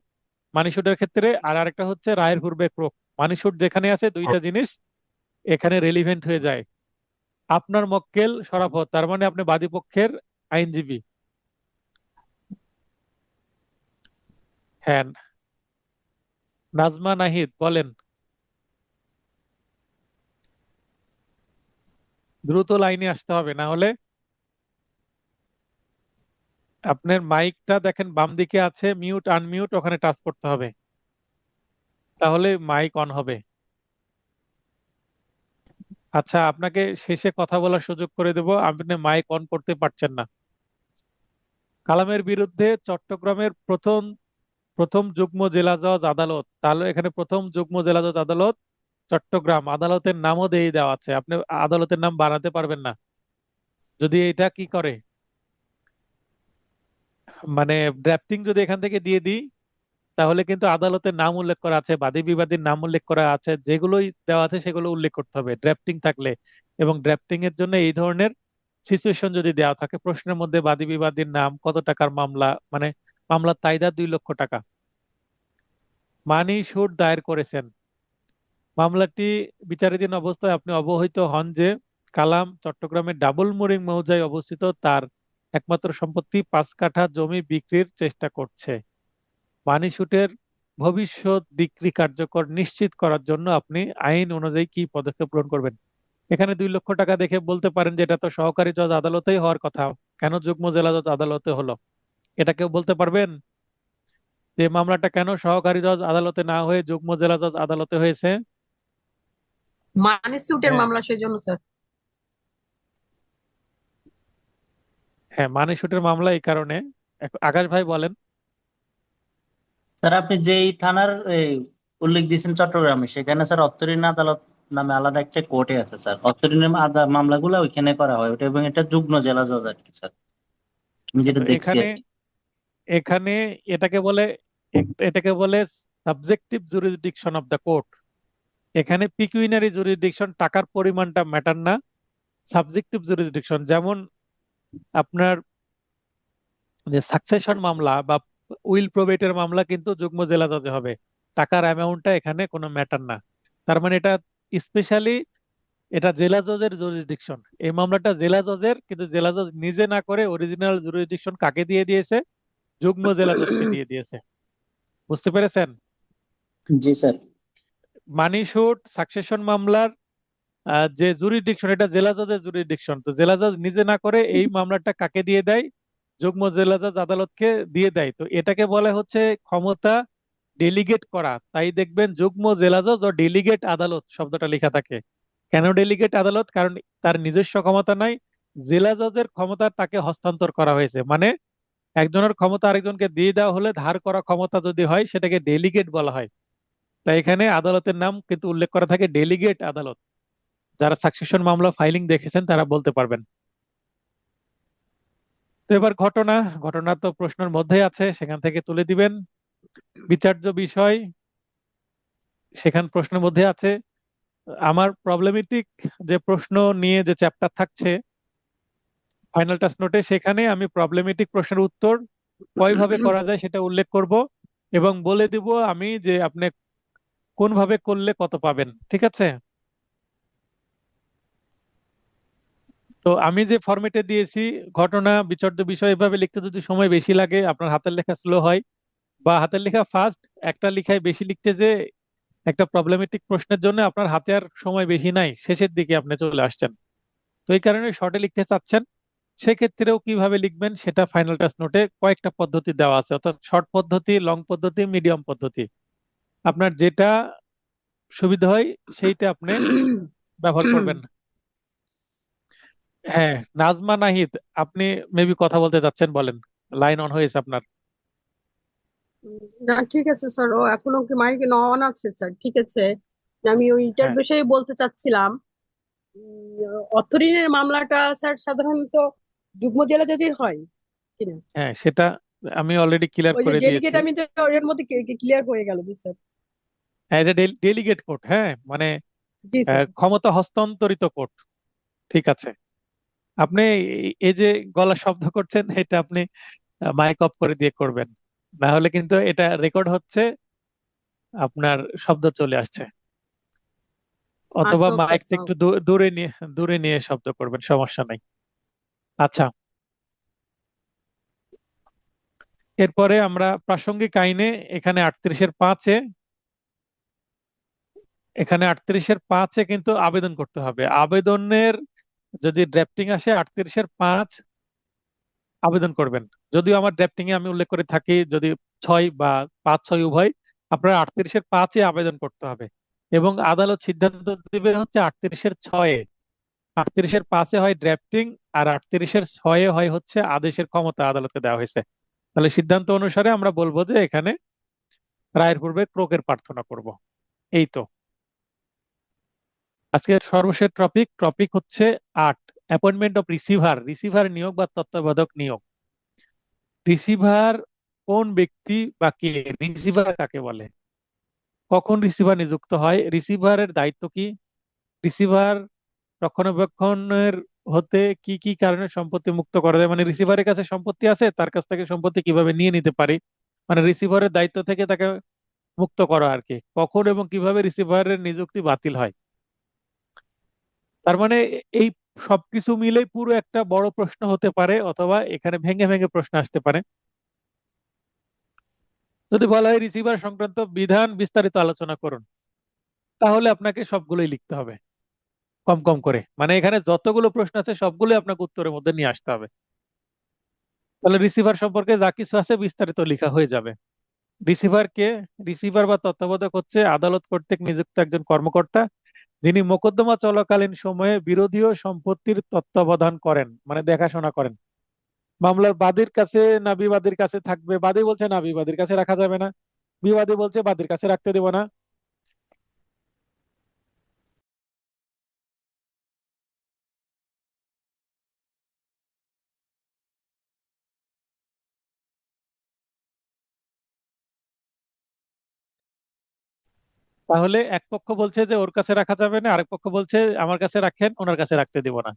মানি শুটের ক্ষেত্রে, আর আরেকটা হচ্ছে রায়ের পূর্বে ক্রোক। মানি শুট যেখানে আছে দুইটা জিনিস এখানে রেলিভেন্ট হয়ে যায়। আপনার মক্কেল শরাফত তার মানে আপনি বাদী পক্ষের আইনজীবী। হ্যাঁ, নাজমা নাহিদ বলেন। দ্রুত লাইনে আসতে হবে, না হলে আপনার মাইকটা দেখেন বাম দিকে আছে, মিউট আনমিউট ওখানে টাচ করতে হবে, তাহলে মাইক অন হবে। আচ্ছা, আপনাকে শেষে কথা বলার সুযোগ করে দেব, আপনি মাইক অন করতে পারছেন না। কালামের বিরুদ্ধে চট্টগ্রামের প্রথম প্রথম যুগ্ম জেলা জজ আদালত, তাহলে এখানে প্রথম যুগ্ম জেলা জজ আদালত চট্টগ্রাম, আদালতের নামও দিয়ে দেওয়া আছে, আপনি আদালতের নাম বানাতে পারবেন না যদি এটা কি করে, মানে ড্রাফটিং যদি এখান থেকে দিয়ে দিই, তাহলে কিন্তু আদালতের নাম উল্লেখ করা আছে, বাদী বিবাদীর নাম উল্লেখ করা আছে, যেগুলোই দেওয়া আছে সেগুলো উল্লেখ করতে হবে ড্রাফটিং থাকলে। এবং ড্রাফটিং এর জন্য এই ধরনের সিচুয়েশন যদি দেওয়া থাকে প্রশ্নের মধ্যে, বাদী বিবাদীর নাম, কত টাকার মামলা, মানে মামলার তাইদা 2 লক্ষ টাকা, মানি শুট দায়ের করেছেন। মামলাটি বিচারাধীন অবস্থায় আপনি অবহিত হন যে কালাম চট্টগ্রামের ডাবল মুরিং মৌজায় অবস্থিত তার একমাত্র সম্পত্তি 5 কাঠা জমি বিক্রির চেষ্টা করছে। মানি শুটের ভবিষ্যৎ বিক্রি কার্যকর নিশ্চিত করার জন্য আপনি আইন অনুযায়ী কি পদক্ষেপ গ্রহণ করবেন? এখানে 2 লক্ষ টাকা দেখে বলতে পারেন যে এটা তো সহকারী জজ আদালতেই হওয়ার কথা, কেন যুগ্ম জেলা জজ আদালতে হলো? এটা কেউ বলতে পারবেন যে মামলাটা কেন সহকারী জজ আদালতে না হয়ে যুগ্ম জেলা জজ আদালতে হয়েছে? মানি স্যুটের হ্যাঁ, মামলা সেজন্য স্যার। হ্যাঁ, মানি শুটের মামলা এই কারণে। আকাশ ভাই বলেন। স্যার আপনি যেই থানার উল্লেখ দিয়েছেন চট্টগ্রামে, সেখানে স্যার অত্তরিন আদালত নামে আলাদা একটা কোর্টে আছে স্যার। অত্তরিনের মামলাগুলো ওইখানে করা হয় ওটা, এবং এটা যুগ্ম জেলা জজ আর কি স্যার, আমি যেটা তো দেখছি এখানে আর কি। এখানে এটাকে বলে এটাকে বলে subjective jurisdiction of the court. এখানে পিকুইনারি জুরিসডিকশন, টাকার পরিমাণটা ম্যাটার না, সাবজেক্টিভ জুরিসডিকশন। যেমন আপনার যে সাকসেশন মামলা বা উইল প্রবেটের মামলা কিন্তু যুগ্ম জেলা জজে হবে, টাকার অ্যামাউন্টটা এখানে কোনো ম্যাটার না। তার মানে এটা স্পেশালি এটা জেলা জজের জুরিসডিকশন। এই মামলাটা জেলা জজের, কিন্তু জেলা জজ নিজে না করে অরিজিনাল জুরিসডিকশন কাকে দিয়ে দিয়েছে? যুগ্ম জেলা জজকে দিয়ে দিয়েছে। বুঝতে পেরেছেন? জি স্যার। মানি শুট সাকসেশন মামলার যে জুরিসডিকশন, এটা জেলা জজের জুরিসডিকশন, তো জেলা জজ নিজে না করে এই মামলাটা কাকে দিয়ে দেয়? যুগ্ম জেলা জজ আদালতকে দিয়ে দেয়। তো এটাকে বলে হচ্ছে ক্ষমতা ডেলিগেট করা, তাই দেখবেন যুগ্ম জেলা জজ ও ডেলিগেট আদালত শব্দটা লেখা থাকে। কেন ডেলিগেট আদালত? কারণ তার নিজস্ব ক্ষমতা নাই, জেলা জজের ক্ষমতা তাকে হস্তান্তর করা হয়েছে। মানে একজনের ক্ষমতা আরেকজনকে দিয়ে দেওয়া হলে ধার করা ক্ষমতা যদি হয় সেটাকে ডেলিগেট বলা হয়। তাই এখানে আদালতের নাম কিন্তু উল্লেখ করা থাকে ডেলিগেট আদালত। যারা সাকসেশন মামলা ফাইলিং দেখেছেন তারা বলতে পারবেন। তো এবার ঘটনা, ঘটনা তো প্রশ্নের মধ্যেই আছে, সেখান থেকে তুলে দিবেন। বিচার্য বিষয় সেখান প্রশ্নের মধ্যে আছে। আমার প্রবলেমেটিক যে প্রশ্ন নিয়ে যে চ্যাপ্টার থাকছে ফাইনাল টাস্ক নোটে, সেখানে আমি প্রবলেমেটিক প্রশ্নের উত্তর কয়ভাবে করা যায় সেটা উল্লেখ করব এবং বলে দিব আমি যে আপনি কোন ভাবে করলে কত পাবেন। ঠিক আছে? তো আমি যে ফরম্যাটে দিয়েছি, ঘটনা বিচার্য বিষয় এভাবে লিখতে যদি সময় বেশি লাগে, আপনার হাতের লেখা স্লো হয় বা হাতের লেখা ফাস্ট, একটা লেখায় বেশি লিখতে যে একটা প্রবলেমেটিক প্রশ্নের জন্য আপনার হাতে আর সময় বেশি নাই, শেষের দিকে আপনি চলে আসছেন, তো এই কারণে শর্টে লিখতে চাচ্ছেন, সেক্ষেত্রেও কিভাবে লিখবেন সেটা ফাইনাল টাস্ক নোটে কয়েকটা পদ্ধতি দেওয়া আছে, অর্থাৎ শর্ট পদ্ধতি, লং পদ্ধতি, মিডিয়াম পদ্ধতি। আপনার যেটা সুবিধা হয় সেইটা আপনি ব্যবহার করবেন। হ্যাঁ, নাজমা নাহিদ, আপনি মেবি কথা বলতে যাচ্ছেন, বলেন, লাইন অন হয়েছে আপনার। না ঠিক আছে স্যার, ও এখনো কি মাইক অন আছে স্যার? ঠিক আছে, আমি ওইটার হ্যাঁ বিষয়ে বলতে চাচ্ছিলাম। অর্থঋণের মামলাটা স্যার সাধারণত যুগ্ম জেলা জজই হয় কিনা? হ্যাঁ, সেটা আমি অলরেডি ক্লিয়ার ওই যে করে ডেলিগেট, দিয়েছি। আমি তো এর মধ্যে ক্লিয়ার হয়ে গেল। জি স্যার। হ্যাঁ, এটা ডেলিগেট কোর্ট, হ্যাঁ, মানে জি স্যার। ক্ষমতা হস্তান্তরিত কোর্ট। ঠিক আছে, আপনি এই যে গলা শব্দ করছেন এটা আপনি মাইক অফ করে দিয়ে করবেন, না হলে কিন্তু এটা রেকর্ড হচ্ছে, আপনার শব্দ চলে আসছে। অথবা আচ্ছা ওকে মাইকটা স্যার। একটু দূরে নিয়ে শব্দ করবেন, সমস্যা নাই। আচ্ছা, এরপরে আমরা প্রাসঙ্গিক আইনে এখানে 38-এর 5-এ, এখানে 38-এর 5-এ কিন্তু আবেদন করতে হবে। আবেদনের যদি ড্রাফটিং আসে 38-এর 5 আবেদন করবেন। যদিও আমার ড্রাফটিং এ আমি উল্লেখ করে থাকি যদি 6 বা 5-6 উভয়, আপনার 38-এর 5-এ আবেদন করতে হবে এবং আদালত সিদ্ধান্ত দিবে হচ্ছে 38-এর 6-এ। 38-এর 5-এ হয় ড্রাফটিং আর 38-এর 6-এ হয় হচ্ছে আদেশের ক্ষমতা আদালতকে দেওয়া হয়েছে। তাহলে সিদ্ধান্ত অনুসারে আমরা বলবো যে এখানে রায়ের পূর্বে ক্রোকের প্রার্থনা করব। এই তো আজকের সর্বশেষ টপিক হচ্ছে 8, অ্যাপয়েন্টমেন্ট অফ রিসিভার, রিসিভার নিয়োগ বা তত্ত্বাবধায়ক নিয়োগ। রিসিভার কোন ব্যক্তি বা কে? রিসিভার কাকে বলে? কখন রিসিভার নিযুক্ত হয়? রিসিভারের দায়িত্ব কি? রিসিভার রক্ষণাবেক্ষণের হতে কি কি কারণে সম্পত্তি মুক্ত করা যায়, মানে রিসিভারের কাছে সম্পত্তি আছে, তার কাছ থেকে সম্পত্তি কিভাবে নিয়ে নিতে পারি, মানে রিসিভারের দায়িত্ব থেকে তাকে মুক্ত করা আর কি। কখন এবং কিভাবে রিসিভারের নিযুক্তি বাতিল হয়? তার মানে এই সবকিছু মিলেই পুরো একটা বড় প্রশ্ন হতে পারে, অথবা এখানে ভেঙে ভেঙে প্রশ্ন আসতে পারে। যদি বলা হয় রিসিভার সংক্রান্ত বিধান বিস্তারিত আলোচনা করুন, তাহলে আপনাকে সবগুলোই লিখতে হবে কম কম করে, মানে এখানে যতগুলো প্রশ্ন আছে সবগুলোই আপনাকে উত্তরের মধ্যে নিয়ে আসতে হবে। তাহলে রিসিভার সম্পর্কে যা কিছু আছে বিস্তারিত লেখা হয়ে যাবে। রিসিভার কে? রিসিভার বা তত্ত্বাবধায়ক হচ্ছে আদালত কর্তৃক নিযুক্ত একজন কর্মকর্তা, যিনি মোকদ্দমা চলাকালীন সময়ে বিরোধীয় সম্পত্তির তত্ত্বাবধান করেন, মানে দেখাশোনা করেন। মামলার বাদীর কাছে না বিবাদীর কাছে থাকবে? বাদী বলছে না, বিবাদীর কাছে রাখা যাবে না। বিবাদী বলছে বাদীর কাছে রাখতে দেব না। তাহলে এক পক্ষ বলছে যে ওর কাছে রাখা যাবে না, আরেক পক্ষ বলছে আমার কাছে রাখেন, ওনার কাছে রাখতে দিব না।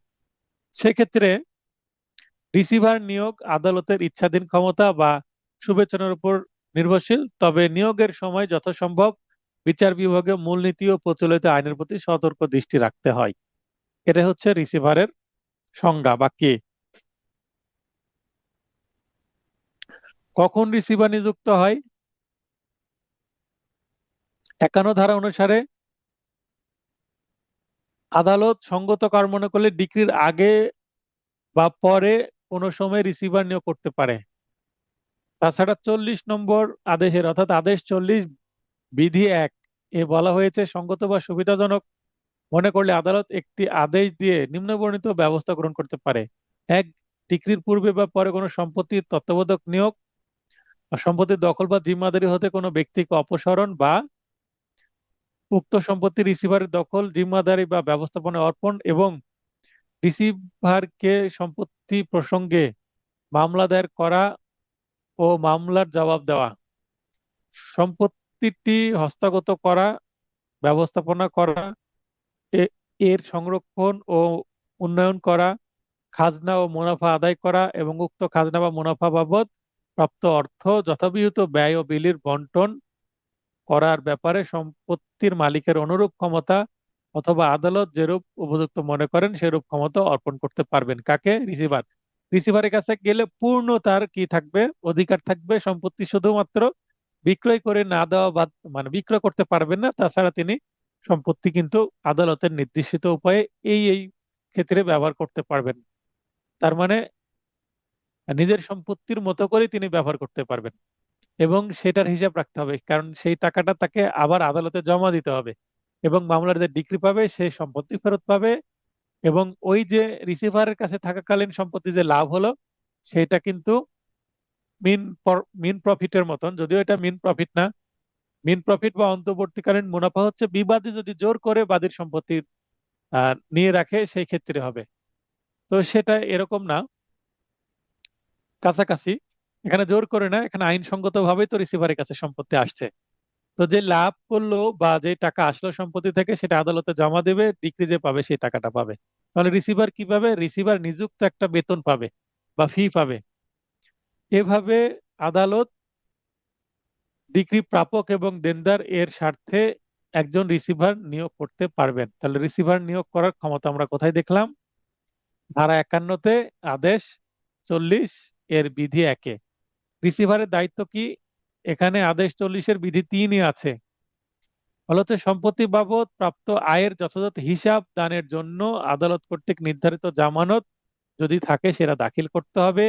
সেক্ষেত্রে রিসিভার নিয়োগ আদালতের ইচ্ছাধীন ক্ষমতা বা সুবিবেচনার উপর নির্ভরশীল, তবে নিয়োগের সময় যথাসম্ভব বিচার বিভাগীয় মূলনীতি ও প্রচলিত আইনের প্রতি সতর্ক দৃষ্টি রাখতে হয়। এটা হচ্ছে রিসিভারের সংজ্ঞা বা কে। কখন রিসিভার নিযুক্ত হয়? 51 ধারা অনুসারে আদালত সঙ্গত কারণ মনে করলে ডিক্রির আগে বা পরে কোনো সময় রিসিভার নিয়োগ করতে পারে। তাছাড়া 40 নম্বর আদেশের, অর্থাৎ আদেশ 40 বিধি 1 এ বলা হয়েছে সঙ্গত বা সুবিধাজনক মনে করলে আদালত একটি আদেশ দিয়ে নিম্নবর্ণিত ব্যবস্থা গ্রহণ করতে পারে: এক, ডিক্রির পূর্বে বা পরে কোনো সম্পত্তির তত্ত্বাবধায়ক নিয়োগ, সম্পত্তির দখল বা জিম্মাদারি হতে কোনো ব্যক্তিকে অপসারণ, বা উক্ত সম্পত্তি রিসিভারের দখল, জিম্মাদারি বা ব্যবস্থাপনা অর্পণ, এবং রিসিভারকে সম্পত্তি প্রসঙ্গে মামলা দায়ের করা ও মামলার জবাব দেওয়া, সম্পত্তিটি হস্তগত করা, ব্যবস্থাপনা করা, এর সংরক্ষণ ও উন্নয়ন করা, খাজনা ও মুনাফা আদায় করা এবং উক্ত খাজনা বা মুনাফা বাবদ প্রাপ্ত অর্থ যথাবিহিত ব্যয় ও বিলির বন্টন করার ব্যাপারে সম্পত্তির মালিকের অনুরূপ ক্ষমতা অথবা আদালত যেরূপ উপযুক্ত মনে করেন সেরূপ ক্ষমতা অর্পণ করতে পারবেন। কাকে? রিসিভার। রিসিভারের কাছে গেলে পূর্ণ তার কি থাকবে? অধিকার থাকবে। সম্পত্তি শুধুমাত্র বিক্রয় করে না দেওয়া বাদ, মানে বিক্রয় করতে পারবেন না, তাছাড়া তিনি সম্পত্তি কিন্তু আদালতের নির্দেশিত উপায়ে এই ক্ষেত্রে ব্যবহার করতে পারবেন। তার মানে নিজের সম্পত্তির মতো করে তিনি ব্যবহার করতে পারবেন, এবং সেটার হিসাব রাখতে হবে, কারণ সেই টাকাটা তাকে আবার আদালতে জমা দিতে হবে, এবং মামলার যে ডিক্রি পাবে সে সম্পত্তি ফেরত পাবে, এবং ওই যে রিসিভারের কাছে থাকাকালীন সম্পত্তি যে লাভ হলো সেটা কিন্তু মিন মিন প্রফিটের মতন, যদিও এটা মিন প্রফিট না। মিন প্রফিট বা অন্তর্বর্তীকালীন মুনাফা হচ্ছে বিবাদী যদি জোর করে বাদীর সম্পত্তি নিয়ে রাখে সেই ক্ষেত্রে হবে। তো সেটা এরকম না, কাছাকাছি। এখানে জোর করে না, এখানে আইনসঙ্গত ভাবেই তো রিসিভারের কাছে সম্পত্তি আসছে। তো যে লাভ করলো বা যে টাকা আসলো সম্পত্তি থেকে সেটা আদালতে জমা দেবে, ডিক্রি যে পাবে সেই টাকাটা পাবে। তাহলে রিসিভার কি পাবে? রিসিভার নিযুক্ত একটা বেতন পাবে বা ফি পাবে। এভাবে আদালত ডিক্রি প্রাপক এবং দেনদার এর স্বার্থে একজন রিসিভার নিয়োগ করতে পারবেন। তাহলে রিসিভার নিয়োগ করার ক্ষমতা আমরা কোথায় দেখলাম? ধারা 51-তে, আদেশ 40 এর বিধি 1-এ। রিসিভারের দায়িত্ব কি? এখানে আদেশ 40-এর বিধি 3-ই আছে। ফলত সম্পত্তি বাবদ প্রাপ্ত আয়ের যথাযথ হিসাব দানের জন্য আদালত কর্তৃক নির্ধারিত জামানত যদি থাকে সেটা দাখিল করতে হবে।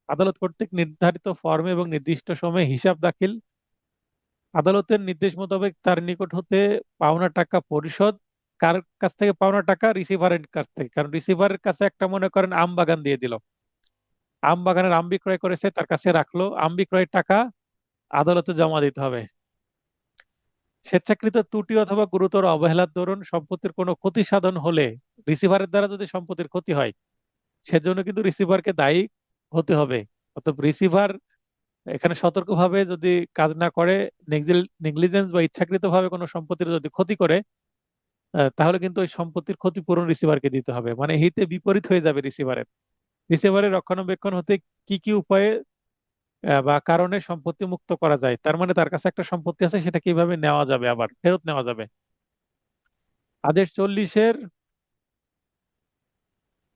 আদালত কর্তৃক নির্ধারিত ফর্মে এবং নির্দিষ্ট সময়ে হিসাব দাখিল। আদালতের নির্দেশ মোতাবেক তার নিকট হতে পাওনা টাকা পরিশোধ। কার কাছ থেকে পাওনা টাকা? রিসিভারের কাছ থেকে। কারণ রিসিভারের কাছে একটা, মনে করেন, আম বাগান দিয়ে দিল, আম বাগানের আম বিক্রয় করেছে, তার কাছে রাখলো, আম বিক্রয়ের টাকা আদালতে জমা দিতে হবে। স্বেচ্ছাকৃত ত্রুটি অথবা গুরুতর অবহেলার দরুন সম্পত্তির কোনো ক্ষতি সাধন হলে, রিসিভারের দ্বারা যদি সম্পত্তির ক্ষতি হয় সেজন্য কিন্তু রিসিভারকে দায়ী হতে হবে। অর্থাৎ রিসিভার এখানে সতর্কভাবে যদি কাজ না করে, নেগলিজেন্স বা ইচ্ছাকৃতভাবে কোনো সম্পত্তির যদি ক্ষতি করে, তাহলে কিন্তু ওই সম্পত্তির ক্ষতিপূরণ রিসিভারকে দিতে হবে। মানে হিতে বিপরীত হয়ে যাবে রিসিভারের। রিসিভারের রক্ষণাবেক্ষণ হতে কি কি উপায়ে বা কারণে সম্পত্তি মুক্ত করা যায়, তার মানে তার কাছে একটা সম্পত্তি আছে, সেটা কিভাবে নেওয়া যাবে, আবার ফেরত নেওয়া যাবে। আদেশ 40-এর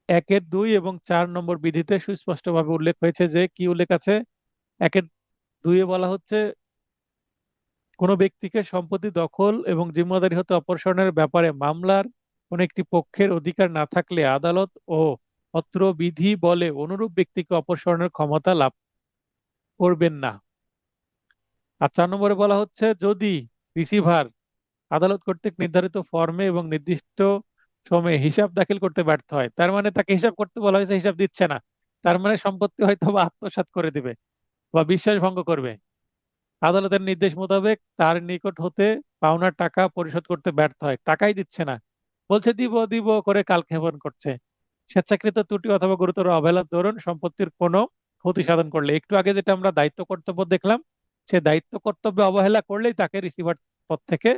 1-এর 2 এবং 4 নম্বর বিধিতে সুস্পষ্টভাবে উল্লেখ হয়েছে যে, কি উল্লেখ আছে? 1-এর 2-এ বলা হচ্ছে, কোনো ব্যক্তিকে সম্পত্তি দখল এবং জিম্মাদারি হতে অপসারণের ব্যাপারে মামলার কোন একটি পক্ষের অধিকার না থাকলে আদালত ও অত্র বিধি বলে অনুরূপ ব্যক্তিকে অপসারণের ক্ষমতা লাভ করবেন না। আর 4 নম্বরে বলা হচ্ছে, যদি রিসিভার আদালত কর্তৃক নির্ধারিত ফর্মে এবং নির্দিষ্ট সময়ে হিসাব দাখিল করতে ব্যর্থ হয়, তার মানে তাকে হিসাব করতে বলা হয়েছে, হিসাব দিচ্ছে না, তার মানে সম্পত্তি হয়তো বা আত্মসাৎ করে দিবে বা বিশ্বাস ভঙ্গ করবে। আদালতের নির্দেশ মোতাবেক তার নিকট হতে পাওনা টাকা পরিশোধ করতে ব্যর্থ হয়, টাকাই দিচ্ছে না, বলছে দিব দিব করে কালক্ষেপণ করছে। স্বেচ্ছাকৃত ত্রুটি অথবা গুরুতর অবহেলার দরুন সম্পত্তির কোনো ক্ষতি সাধন করলে, একটু আগে যেটা আমরা দায়িত্ব কর্তব্য দেখলাম, সে দায়িত্ব কর্তব্যে অবহেলা করলেই তাকে রিসিভার পদ থেকে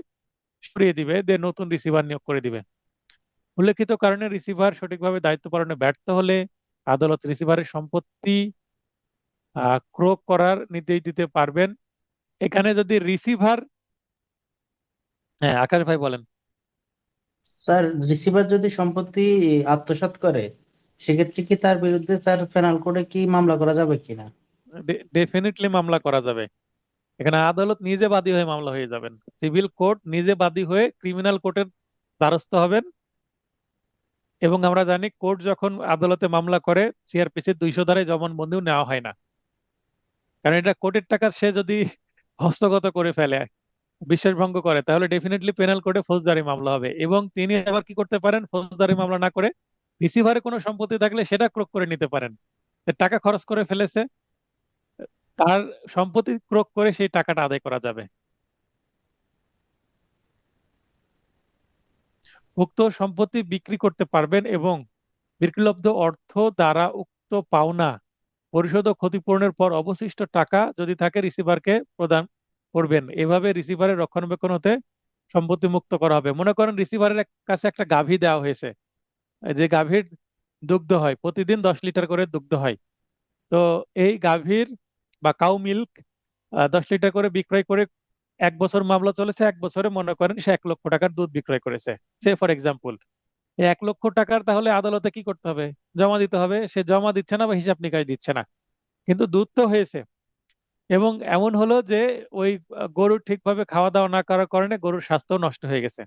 সরিয়ে দিবে, দিয়ে নতুন রিসিভার নিয়োগ করে দিবে। উল্লেখিত কারণে রিসিভার সঠিকভাবে দায়িত্ব পালনে ব্যর্থ হলে আদালত রিসিভারের সম্পত্তি ক্রোক করার নির্দেশ দিতে পারবেন। এখানে যদি রিসিভার, হ্যাঁ আকাশ ভাই বলেন। স্যার, রিসিভার যদি সম্পত্তি আত্মসাৎ করে সেক্ষেত্রে কি তার বিরুদ্ধে স্যার পেনাল কোডে কি মামলা করা যাবে কিনা? ডেফিনেটলি মামলা করা যাবে। এখানে আদালত নিজে বাদী হয়ে মামলা হয়ে যাবেন, সিভিল কোর্ট নিজে বাদী হয়ে ক্রিমিনাল কোর্টের দ্বারস্থ হবেন। এবং আমরা জানি কোর্ট যখন আদালতে মামলা করে সিআরপিসি 200 ধারায় জবানবন্দিও নেওয়া হয় না, কারণ এটা কোর্টের টাকা, সে যদি হস্তগত করে ফেলে বিশ্বাস ভঙ্গ করে, তাহলে ডেফিনেটলি পেনাল কোডে ফৌজদারি মামলা হবে। এবং তিনি আবার কি করতে পারেন, ফৌজদারি মামলা না করে রিসিভারে কোনো সম্পত্তি থাকলে সেটা ক্রোক করে নিতে পারেন। টাকা খরচ করে ফেলেছে, তার সম্পত্তি ক্রোক করে সেই টাকাটা আদায় করা যাবে। উক্ত সম্পত্তি বিক্রি করতে পারবেন এবং বিক্রিলব্ধ অর্থ দ্বারা উক্ত পাওনা পরিশোধ ও ক্ষতিপূরণের পর অবশিষ্ট টাকা যদি থাকে রিসিভারকে প্রদান করবেন। এভাবে রিসিভারের রক্ষণাবেক্ষণ হতে সম্পত্তি মুক্ত করা হবে। মনে করেন রিসিভারের কাছে একটা গাভী দেওয়া হয়েছে, যে গাভীর দুগ্ধ হয়, প্রতিদিন 10 লিটার করে দুগ্ধ হয়। তো এই গাভীর বা কাউ মিল্ক 10 লিটার করে বিক্রয় করে 1 বছর মামলা চলেছে, 1 বছরে মনে করেন সে 1 লক্ষ টাকার দুধ বিক্রয় করেছে, সে ফর এক্সাম্পল। এই 1 লক্ষ টাকার তাহলে আদালতে কি করতে হবে, জমা দিতে হবে। সে জমা দিচ্ছে না বা হিসাব নিকাশ দিচ্ছে না, কিন্তু দুধ তো হয়েছে। এবং এমন হলো যে ওই গরুর ঠিকভাবে খাওয়া দাওয়া না করার কারণে গরুর স্বাস্থ্য নষ্ট হয়ে গেছে।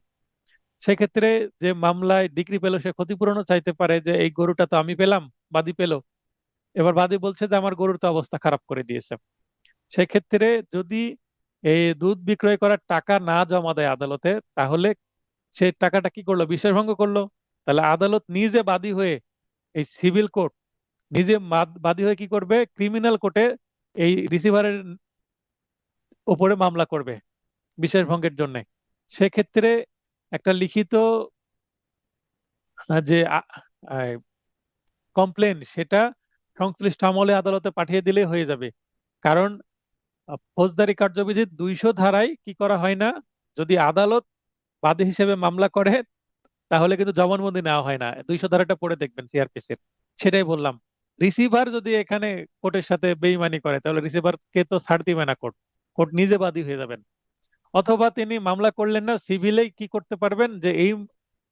সেক্ষেত্রে যে মামলায় ডিগ্রি পেল সে ক্ষতিপূরণও চাইতে পারে, যে এই গরুটা তো আমি পেলাম, বাদী পেল। এবার বাদী বলছে যে আমার গরুর তো অবস্থা খারাপ করে দিয়েছে। সেক্ষেত্রে যদি এই দুধ বিক্রয় করার টাকা না জমা দেয় আদালতে, তাহলে সে টাকাটা কি করলো, বিশ্বাসভঙ্গ করলো। তাহলে আদালত নিজে বাদী হয়ে, এই সিভিল কোর্ট নিজে বাদী হয়ে কি করবে, ক্রিমিনাল কোর্টে এই রিসিভারের উপরে মামলা করবে বিশ্বাসভঙ্গের জন্য। সেক্ষেত্রে একটা লিখিত যে কমপ্লেন, সেটা সংশ্লিষ্ট আমলে আদালতে পাঠিয়ে দিলে হয়ে যাবে। কারণ ফৌজদারি কার্যবিধির 200 ধারায় কি করা হয় না, যদি আদালত বাদী হিসেবে মামলা করে তাহলে কিন্তু জবানবন্দি নেওয়া হয় না। 200 ধারাটা পড়ে দেখবেন সিআরপিসির। সেটাই বললাম, রিসিভার যদি এখানে কোর্টের সাথে বেইমানি করে তাহলে রিসিভারকে তো ছাড় দিবে না কোর্ট, কোর্ট নিজে বাদী হয়ে যাবেন। অথবা তিনি মামলা করলেন না, সিভিলেই কি করতে পারবেন, যে এই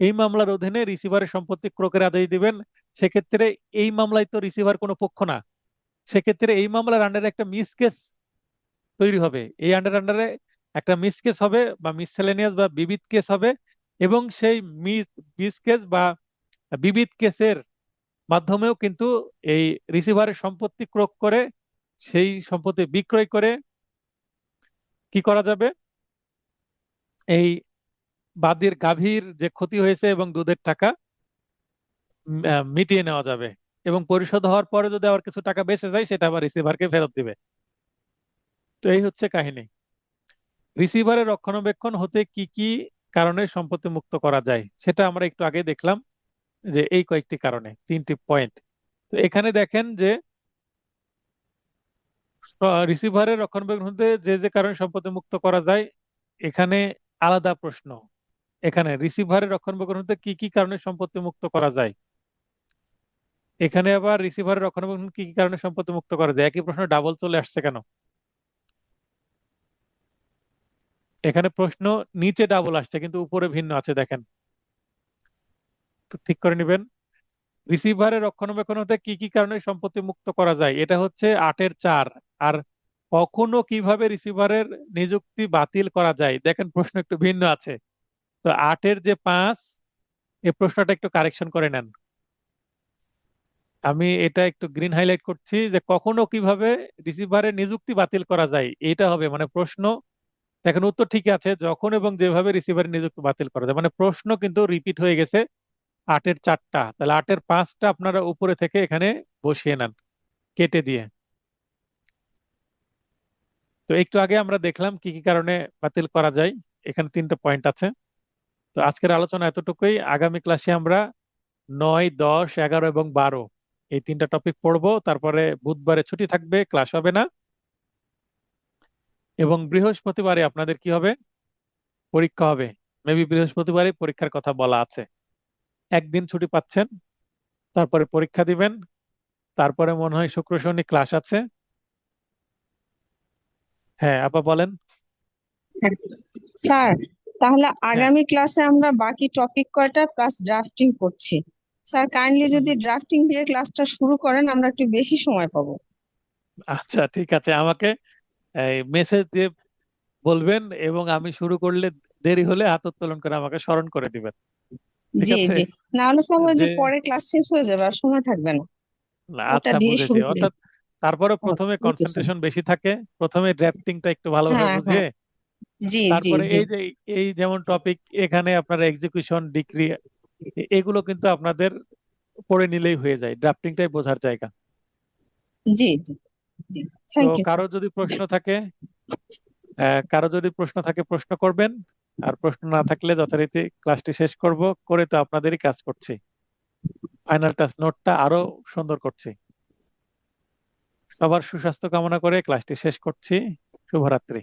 এই মামলার অধীনে রিসিভারের সম্পত্তি ক্রোকের আদেশ দিবেন। সেক্ষেত্রে এই মামলায় তো রিসিভার কোনো পক্ষ না, সেক্ষেত্রে এই মামলার আন্ডারে একটা মিস কেস তৈরি হবে। এই আন্ডারে একটা মিস কেস হবে বা মিসসেলেনিয়াস বা বিবিধ কেস হবে। এবং সেই মিস কেস বা বিবিধ কেসের মাধ্যমেও কিন্তু এই রিসিভারের সম্পত্তি ক্রোক করে সেই সম্পত্তি বিক্রয় করে কি করা যাবে, এই বাদীর গাভীর যে ক্ষতি হয়েছে এবং দুধের টাকা মিটিয়ে নেওয়া যাবে। এবং পরিশোধ হওয়ার পরে যদি আবার কিছু টাকা বেঁচে যায় সেটা আবার রিসিভারকে ফেরত দিবে। তো এই হচ্ছে কাহিনী। রিসিভারের রক্ষণাবেক্ষণ হতে কি কি কারণে সম্পত্তি মুক্ত করা যায় সেটা আমরা একটু আগে দেখলাম, যে এই কয়েকটি কারণে 3টি পয়েন্ট। তো এখানে দেখেন যে রিসিভারের রক্ষণাবেক্ষণ হতে যে যে কারণে সম্পত্তি মুক্ত করা যায়, এখানে আলাদা প্রশ্ন। এখানে রিসিভারের রক্ষণাবেক্ষণ হতে কি কি কারণে সম্পত্তি মুক্ত করা যায়, এখানে আবার রিসিভারের রক্ষণাবেক্ষণ কি কি কারণে সম্পত্তি মুক্ত করা যায়, একই প্রশ্ন ডাবল চলে আসছে কেন? এখানে প্রশ্ন নিচে ডাবল আসছে কিন্তু উপরে ভিন্ন আছে, দেখেন একটু ঠিক করে নেবেন। রিসিভারের রক্ষণাবেক্ষণ হতে কি কি কারণে সম্পত্তি মুক্ত করা যায়, এটা হচ্ছে 8-এর 4। আর কখনো কিভাবে রিসিভারের নিযুক্তি বাতিল করা যায়, দেখেন প্রশ্ন একটু ভিন্ন আছে। তো 8-এর যে 5, এই প্রশ্নটা একটু কারেকশন করে নেন। আমি এটা একটু গ্রিন হাইলাইট করছি, যে কখনো কিভাবে রিসিভারের নিযুক্তি বাতিল করা যায়, এটা হবে মানে প্রশ্ন। দেখেন উত্তর ঠিক আছে, যখন এবং যেভাবে রিসিভারের নিযুক্তি বাতিল করা যায়, মানে প্রশ্ন কিন্তু রিপিট হয়ে গেছে 8-এর 4টা। তাহলে 8-এর 5টা আপনারা উপরে থেকে এখানে বসিয়ে নেন কেটে দিয়ে। তো একটু আগে আমরা দেখলাম কি কি কারণে বাতিল করা যায়, এখানে 3টা পয়েন্ট আছে। তো আজকের আলোচনা এতটুকুই। আগামী ক্লাসে আমরা 9, 10, 11 এবং 12 এই 3টা টপিক পড়বো। তারপরে বুধবারে ছুটি থাকবে, ক্লাস হবে না। এবং বৃহস্পতিবারে আপনাদের কি হবে, পরীক্ষা হবে। মেবি বৃহস্পতিবারে পরীক্ষার কথা বলা আছে। একদিন ছুটি পাচ্ছেন, তারপরে পরীক্ষা দিবেন। তারপরে মনে হয় শুক্র শনি ক্লাস আছে। হ্যাঁ আপা বলেন। স্যার, তাহলে হ্যাঁ। আগামী ক্লাসে আমরা বাকি টপিক কয়টা প্লাস ড্রাফটিং করছি। স্যার কাইন্ডলি যদি ড্রাফটিং দিয়ে ক্লাসটা শুরু করেন আমরা একটু বেশি সময় পাবো। আচ্ছা ঠিক আছে, আমাকে মেসেজ দিয়ে বলবেন এবং আমি শুরু করলে দেরি হলে হাত উত্তোলন করে আমাকে স্মরণ করে দিবেন। ঠিক জি আছে জি, না হলে স্যার ওই যে যে পরে ক্লাস শেষ হয়ে যাবে আর সময় থাকবে না। না, ওটা আচ্ছা দিয়ে বুঝেছি। শুরু করি। অর্থাৎ তারপরে প্রথমে ওকে স্যার। কনসেন্ট্রেশন বেশি থাকে, প্রথমে ড্রাফটিংটা একটু ভালোভাবে হ্যাঁ বুঝিয়ে জি জি তারপরে জি এই যেমন টপিক এখানে আপনার এক্সিকিউশন ডিক্রি এগুলো কিন্তু আপনাদের পড়ে নিলেই হয়ে যায়, ড্রাফটিংটাই বোঝার জায়গা। জি জি জি তো থ্যাংক ইউ কারো স্যার। যদি প্রশ্ন থাকে প্রশ্ন করবেন, আর প্রশ্ন না থাকলে যথারীতি ক্লাসটি শেষ করে তো আপনাদেরই কাজ করছি, ফাইনাল টাচ নোটটা আরো সুন্দর করছি। সবার সুস্বাস্থ্য কামনা করে ক্লাসটি শেষ করছি। শুভরাত্রি।